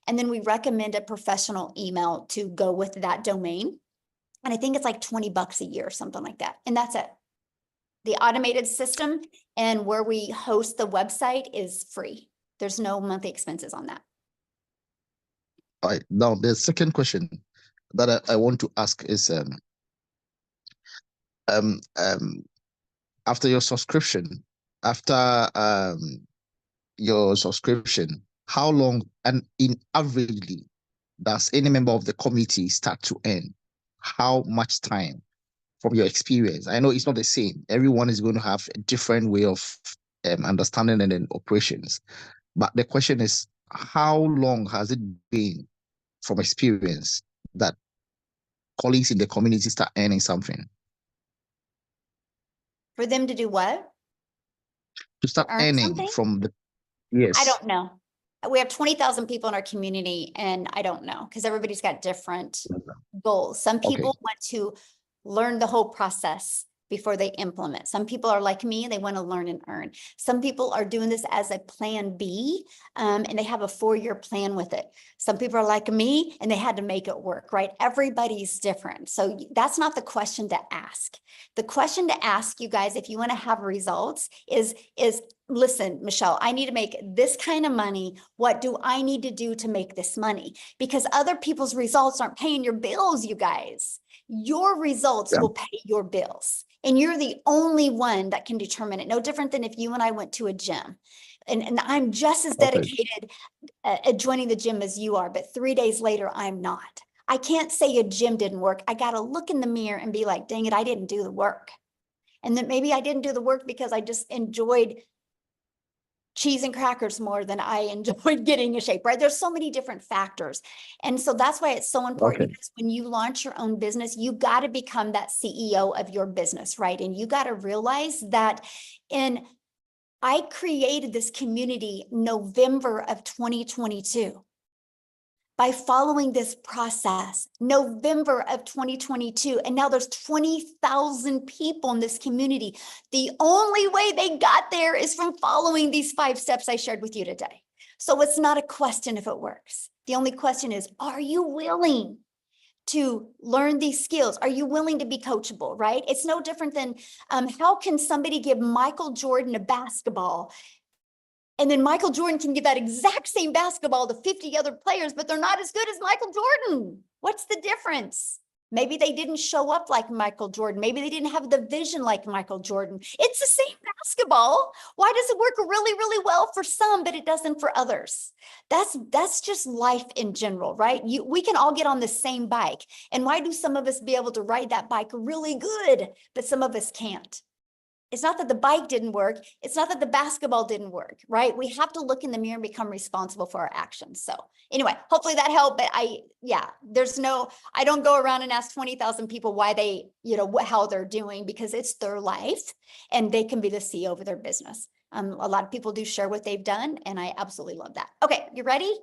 And then we recommend a professional email to go with that domain. And I think it's like $20 a year or something like that. And that's it. The automated system and where we host the website is free. There's no monthly expenses on that. All right. Now, the second question that I want to ask is after your subscription, how long and in averagely does any member of the committee start to earn? How much time from your experience? I know it's not the same. Everyone is going to have a different way of understanding and then operations. But the question is, how long has it been from experience that colleagues in the community start earning something? For them to do what? To start earning from the, yes. I don't know. We have 20,000 people in our community, and I don't know because everybody's got different goals. Some people want to learn the whole process before they implement. Some people are like me and they want to learn and earn. Some people are doing this as a plan B and they have a 4-year plan with it. Some people are like me and they had to make it work, right? Everybody's different. So that's not the question to ask. The question to ask you guys, if you want to have results is listen, Michelle, I need to make this kind of money. What do I need to do to make this money? Because other people's results aren't paying your bills, you guys. Your results will pay your bills. And you're the only one that can determine it. No different than if you and I went to a gym. And I'm just as dedicated at joining the gym as you are, but 3 days later, I'm not. I can't say a gym didn't work. I got to look in the mirror and be like, dang it, I didn't do the work. And then maybe I didn't do the work because I just enjoyed cheese and crackers more than I enjoyed getting in shape, right? There's so many different factors. And so that's why it's so important because when you launch your own business, you got to become that CEO of your business, right? And you got to realize that I created this community November of 2022. by following this process, November of 2022, and now there's 20,000 people in this community. The only way they got there is from following these 5 steps I shared with you today. So it's not a question if it works. The only question is, are you willing to learn these skills? Are you willing to be coachable, right? It's no different than how can somebody give Michael Jordan a basketball, and then Michael Jordan can give that exact same basketball to 50 other players, but they're not as good as Michael Jordan. What's the difference? Maybe they didn't show up like Michael Jordan. Maybe they didn't have the vision like Michael Jordan. It's the same basketball. Why does it work really, really well for some, but it doesn't for others? That's just life in general, right? We can all get on the same bike. And why do some of us be able to ride that bike really good, but some of us can't? It's not that the bike didn't work. It's not that the basketball didn't work, right? We have to look in the mirror and become responsible for our actions. So anyway, hopefully that helped. But I don't go around and ask 20,000 people why they, how they're doing, because it's their life and they can be the CEO of their business. A lot of people do share what they've done, and I absolutely love that. Okay, you ready?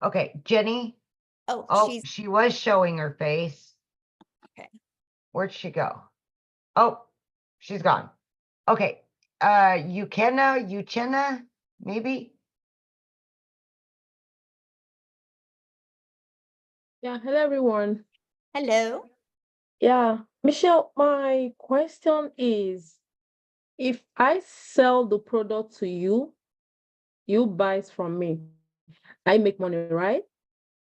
Okay, Jenny. Oh, she was showing her face. Okay. Where'd she go? Oh, she's gone. Okay, Uchenna, maybe? Yeah, hello everyone. Hello. Yeah, Michelle, my question is, if I sell the product to you, you buy it from me, I make money, right?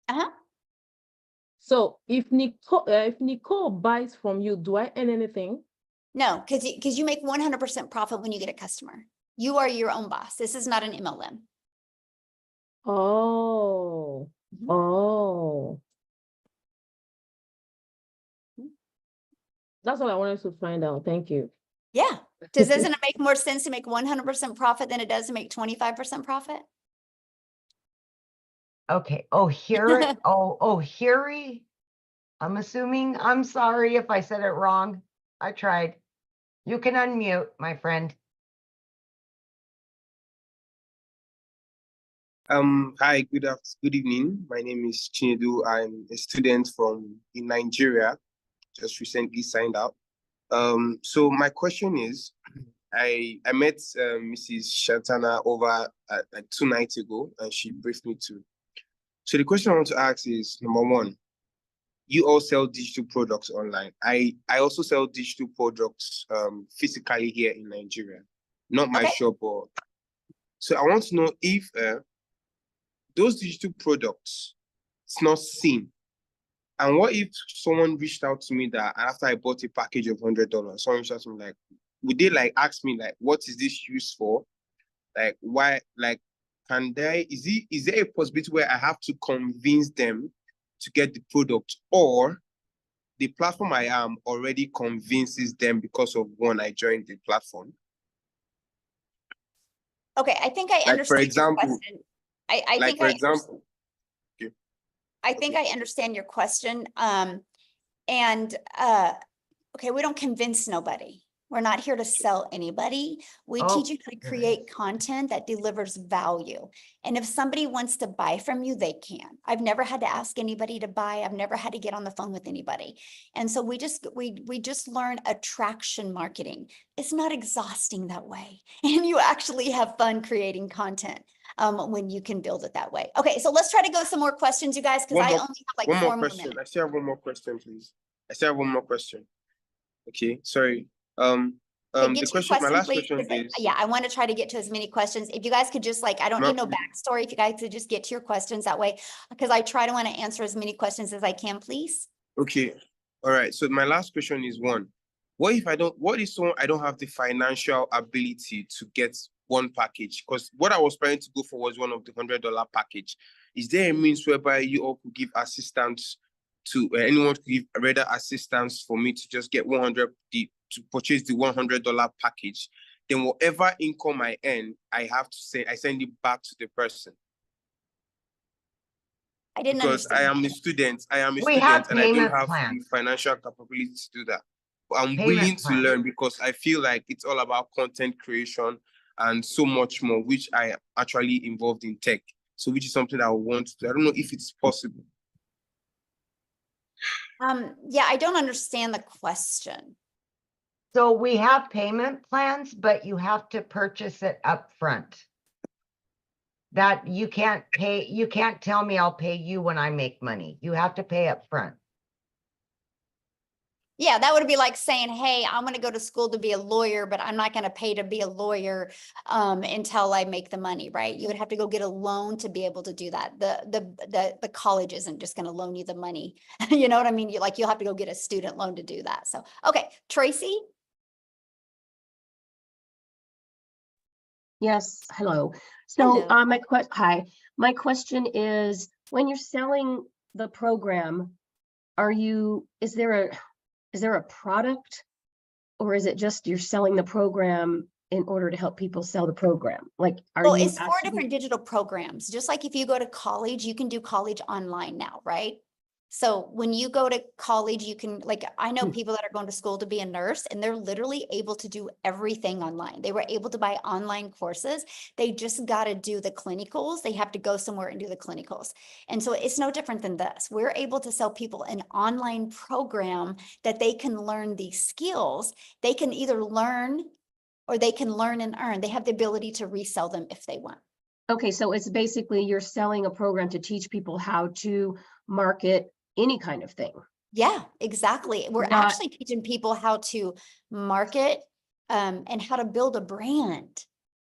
Uh-huh. So if Nicole buys from you, do I earn anything? No, because you make 100% profit when you get a customer. You are your own boss. This is not an MLM. Oh, oh. That's what I wanted to find out. Thank you. Yeah. Doesn't it make more sense to make 100% profit than it does to make 25% profit? Okay. Oh, here. Hiri. I'm assuming. I'm sorry if I said it wrong. I tried. You can unmute, my friend. Hi, good evening. My name is Chinedu. I'm a student in Nigeria, just recently signed out. So my question is, I met Mrs. Shantana over like 2 nights ago, and she briefed me too. So the question I want to ask is, number one, you all sell digital products online. I also sell digital products physically here in Nigeria, not my shop. So I want to know if those digital products, it's not seen. And what if someone reached out to me that after I bought a package of $100, someone reached out to me like, would they like ask me like, what is this used for? Like, why, like, is there a possibility where I have to convince them to get the product, or the platform I am already convinces them because of one, I joined the platform? Okay, I think I understand your question. I think I understand your question. Okay, we don't convince nobody. We're not here to sell anybody. We teach you how to create content that delivers value. And if somebody wants to buy from you, they can. I've never had to ask anybody to buy. I've never had to get on the phone with anybody. And so we just learn attraction marketing. It's not exhausting that way. And you actually have fun creating content when you can build it that way. Okay, so let's try to go some more questions, you guys, because I only have like 4 more minutes. I still have one more question, please. I still have one more question. Okay, sorry. The question, my last question is, yeah, I want to try to get to as many questions. If you guys could just I don't need no backstory. If you guys could just get to your questions that way, because I want to answer as many questions as I can, please. Okay. All right. So my last question is one, what if I don't have the financial ability to get one package? Because what I was planning to go for was one of the $100 package. Is there a means whereby you all could give assistance to anyone could give rather assistance for me to just get to purchase the $100 package? Then whatever income I earn, I send it back to the person. I didn't because understand. I am a student and I don't have the financial capability to do that. But I'm willing to learn because I feel like it's all about content creation and so much more, which I am actually involved in tech. So which is something I want to do. I don't know if it's possible. Yeah, I don't understand the question. So we have payment plans, but you have to purchase it up front. That you can't tell me I'll pay you when I make money. You have to pay up front. Yeah, that would be like saying, hey, I'm going to go to school to be a lawyer, but I'm not going to pay to be a lawyer until I make the money, right? You would have to go get a loan to be able to do that. The college isn't just going to loan you the money. You know what I mean? You'll have to go get a student loan to do that. So, okay, Tracy? Yes, hello. So Hello. my question is, when you're selling the program, is there a product, or is it just you're selling the program in order to help people sell the program? Like, Well, it's 4 different digital programs. Just like if you go to college, you can do college online now, right? So when you go to college, you can, like, I know people that are going to school to be a nurse, and they're literally able to do everything online. They were able to buy online courses. They just got to do the clinicals. They have to go somewhere and do the clinicals. And so it's no different than this. We're able to sell people an online program that they can learn these skills. They can either learn or they can learn and earn. They have the ability to resell them if they want. Okay, so it's basically you're selling a program to teach people how to market any kind of thing. Yeah, exactly. We're actually teaching people how to market and how to build a brand.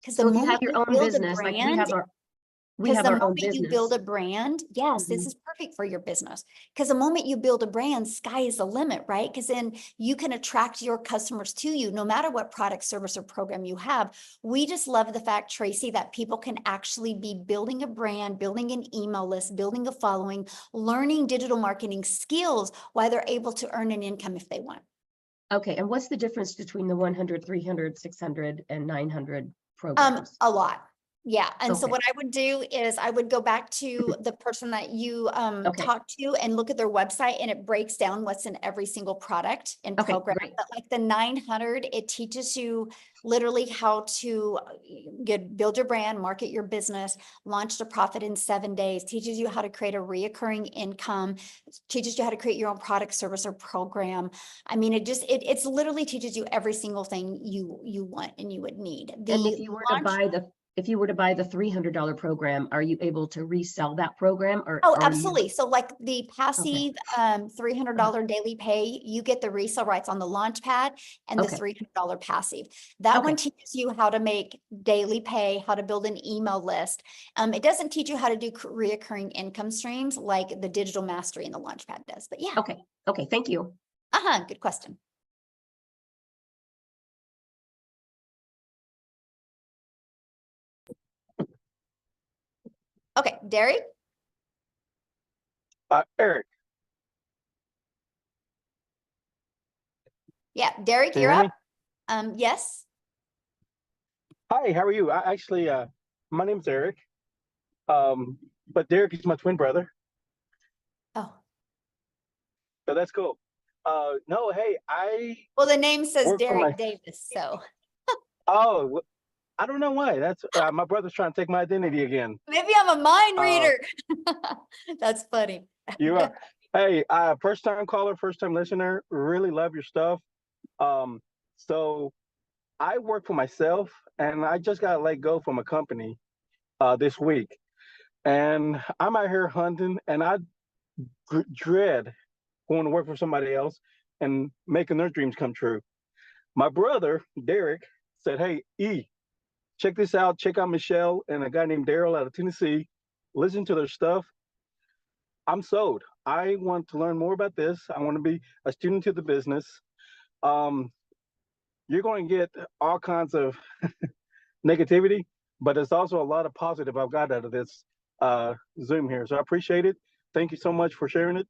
Because the So if you moment have your you own build a business, like we brand, have our own you build business. a brand, yes, this is perfect for your business. Because the moment you build a brand, sky is the limit, right? Because then you can attract your customers to you, no matter what product, service, or program you have. We just love the fact, Tracy, that people can actually be building a brand, building an email list, building a following, learning digital marketing skills while they're able to earn an income if they want. Okay, and what's the difference between the 100, 300, 600, and 900 programs? A lot. Yeah. And so Okay. what I would do is I would go back to the person that you talked to and look at their website, and it breaks down what's in every single product and program. But like the 900, it teaches you literally how to build your brand, market your business, launch to profit in 7 days, teaches you how to create a reoccurring income, teaches you how to create your own product, service, or program. I mean, it's literally teaches you every single thing you want and you would need. And if you were to buy the $300 program, are you able to resell that program? Or absolutely. So like the passive $300 daily pay, you get the resale rights on the launch pad and the $300 passive. That one teaches you how to make daily pay, how to build an email list. It doesn't teach you how to do reoccurring income streams like the digital mastery and the launch pad does. But yeah. Okay. Thank you. Good question. Okay, Derek? Eric. Yeah, Derek, Can you're you hear up. Yes. Hi, how are you? My name's Eric. But Derek is my twin brother. Oh. So that's cool. No, hey, well, the name says Derek Davis, so. Oh, I don't know why. That's my brother's trying to take my identity again. Maybe I'm a mind reader. That's funny. You are. Hey, first time caller, first time listener. Really love your stuff. So I work for myself, and I just got let go from a company this week, and I'm out here hunting, and I dread going to work for somebody else and making their dreams come true. My brother Derek said, "Hey, check this out. Check out Michelle and a guy named Daryl out of Tennessee. Listen to their stuff. I'm sold. I want to learn more about this. I want to be a student to the business. You're going to get all kinds of negativity, but it's also a lot of positive I've got out of this Zoom here. So I appreciate it. Thank you so much for sharing it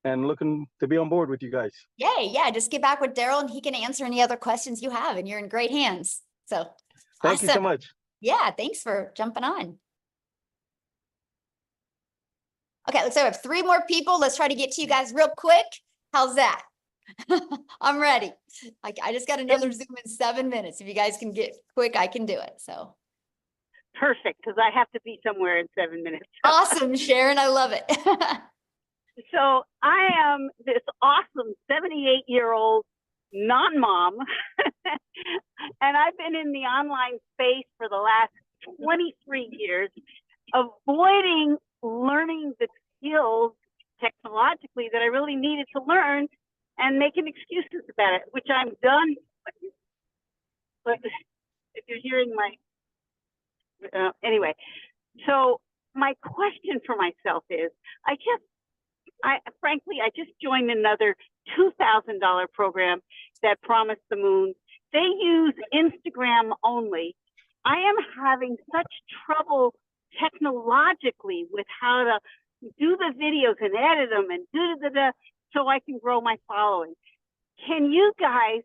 and looking to be on board with you guys." Yay, yeah, just get back with Daryl and he can answer any other questions you have, and you're in great hands. So thank you so much. Yeah, thanks for jumping on. Okay, so I have 3 more people. Let's try to get to you guys real quick. How's that? I'm ready. I just got another Zoom in 7 minutes. If you guys can get quick, I can do it. So Perfect, because I have to be somewhere in 7 minutes. Awesome, Sharon. I love it. So I am this awesome 78-year-old non-mom, and I've been in the online space for the last 23 years, avoiding learning the skills technologically that I really needed to learn and making excuses about it, which I'm done. But if you're hearing my, anyway, so my question for myself is, frankly, I just joined another $2,000 program that promised the moon. They use Instagram only. I am having such trouble technologically with how to do the videos and edit them and so I can grow my following. Can you guys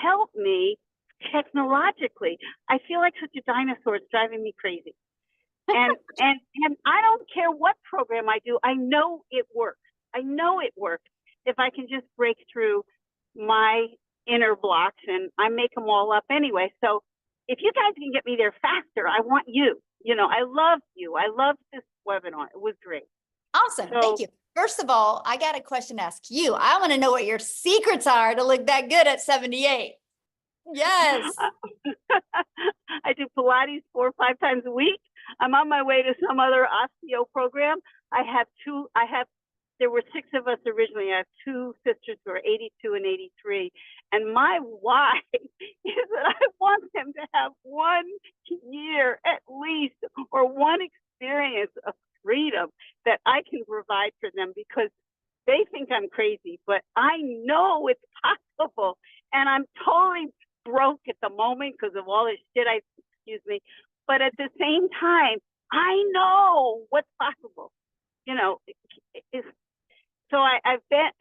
help me technologically? I feel like such a dinosaur. It's driving me crazy. And I don't care what program I do. I know it works. I know it works if I can just break through my inner blocks, and I make them all up anyway. So if you guys can get me there faster, I want you. You know, I love you. I love this webinar. It was great. Awesome. So, thank you. First of all, I got a question to ask you. I want to know what your secrets are to look that good at 78. Yes. I do Pilates 4 or 5 times a week. I'm on my way to some other osteo program. There were 6 of us originally. I have 2 sisters who are 82 and 83. And my why is that I want them to have 1 year at least, or 1 experience of freedom that I can provide for them, because they think I'm crazy, but I know it's possible. And I'm totally broke at the moment because of all this shit excuse me. But at the same time, I know what's possible. You know, so I've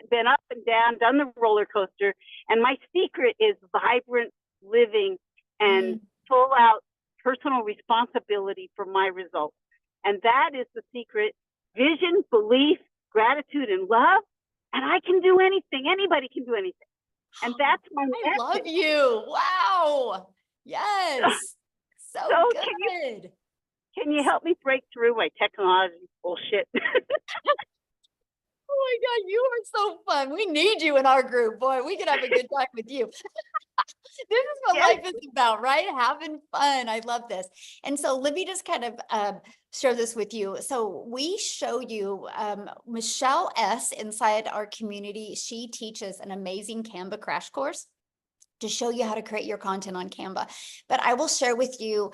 been up and down, done the roller coaster, and my secret is vibrant living and full out personal responsibility for my results. And that is the secret: vision, belief, gratitude, and love. And I can do anything. Anybody can do anything. And that's my I love you. Wow. Yes. So good. Can you help me break through my technology bullshit? Oh my God, you are so fun. We need you in our group. Boy, we could have a good time with you. This is what life is about, right? Having fun. I love this. And so let me just kind of share this with you. So we show you Michelle S. inside our community. She teaches an amazing Canva crash course to show you how to create your content on Canva. But I will share with you,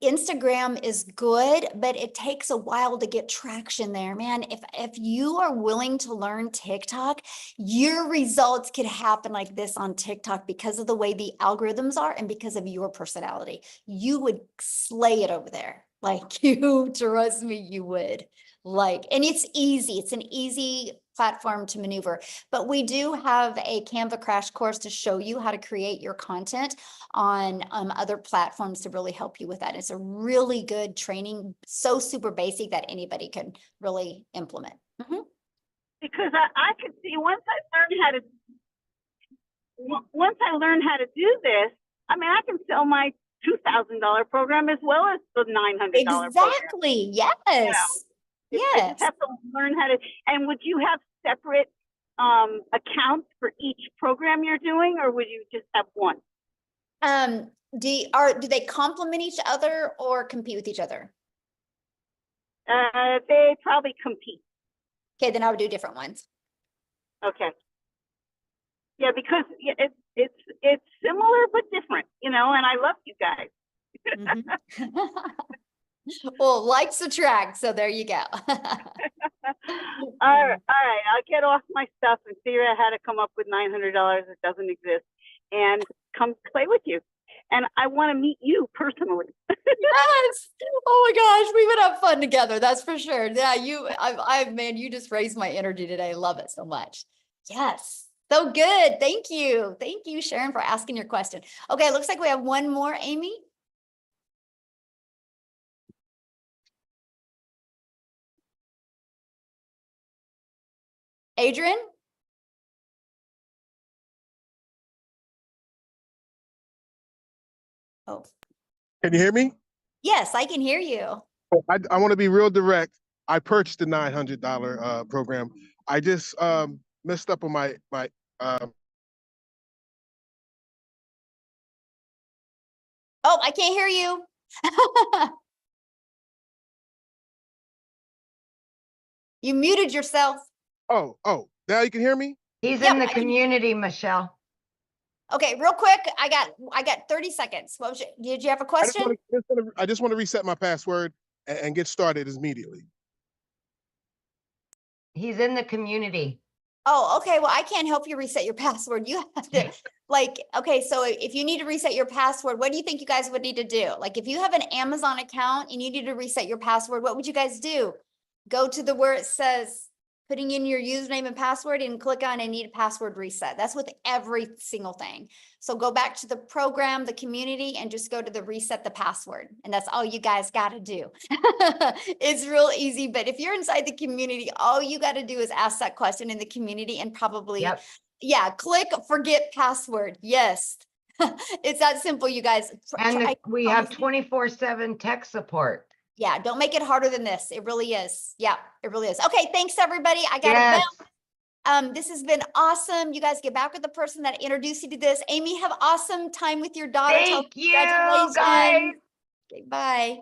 Instagram is good, but it takes a while to get traction there, man. If you are willing to learn TikTok, your results could happen like this on TikTok because of the way the algorithms are and because of your personality. You would slay it over there. Like, you trust me, you would. And it's easy. It's an easy platform to maneuver, but we do have a Canva crash course to show you how to create your content on other platforms to really help you with that. It's a really good training, so super basic that anybody can really implement. Because I could see once I learn how to do this, I mean, I can sell my $2,000 program as well as the $900 program. Exactly. Yes. You know, I just have to learn how to. And would you have separate accounts for each program you're doing, or would you just have one? Do they complement each other or compete with each other? They probably compete. Okay, then I would do different ones. Okay. Yeah, because it's similar but different, you know, and I love you guys. Well, likes attract, so there you go. All right, I'll get off my stuff and figure out how to come up with $900 that doesn't exist and come play with you. And I want to meet you personally. Yes. Oh my gosh, we would have fun together. That's for sure. Yeah, man, you just raised my energy today. Love it so much. Yes. So good. Thank you. Thank you, Sharon, for asking your question. Okay, looks like we have one more, Amy. Adrian? Oh. Can you hear me? Yes, I can hear you. I want to be real direct. I purchased the $900 program. I just messed up on my Oh, I can't hear you. You muted yourself. oh, now you can hear me? He's Yep, in the I can- community, Michelle. Okay, real quick. I got 30 seconds. What was did you have a question? I just want to reset my password and get started immediately. He's in the community. Oh, okay. Well, I can't help you reset your password. You have to okay, so if you need to reset your password, what do you think you guys would need to do? Like if you have an Amazon account and you need to reset your password, what would you guys do? Go to where it says putting in your username and password and click on I need a password reset. That's with every single thing. So go back to the program, the community, and just go to the reset the password. And that's all you guys got to do. It's real easy. But if you're inside the community, all you got to do is ask that question in the community and probably, yeah, click forget password. Yes. It's that simple, you guys. And we have 24/7 tech support. Yeah, don't make it harder than this. It really is. Yeah, it really is. Okay, thanks everybody. I got to bounce. This has been awesome. You guys get back with the person that introduced you to this. Amy, have awesome time with your daughter. Thank you, guys. Okay, bye.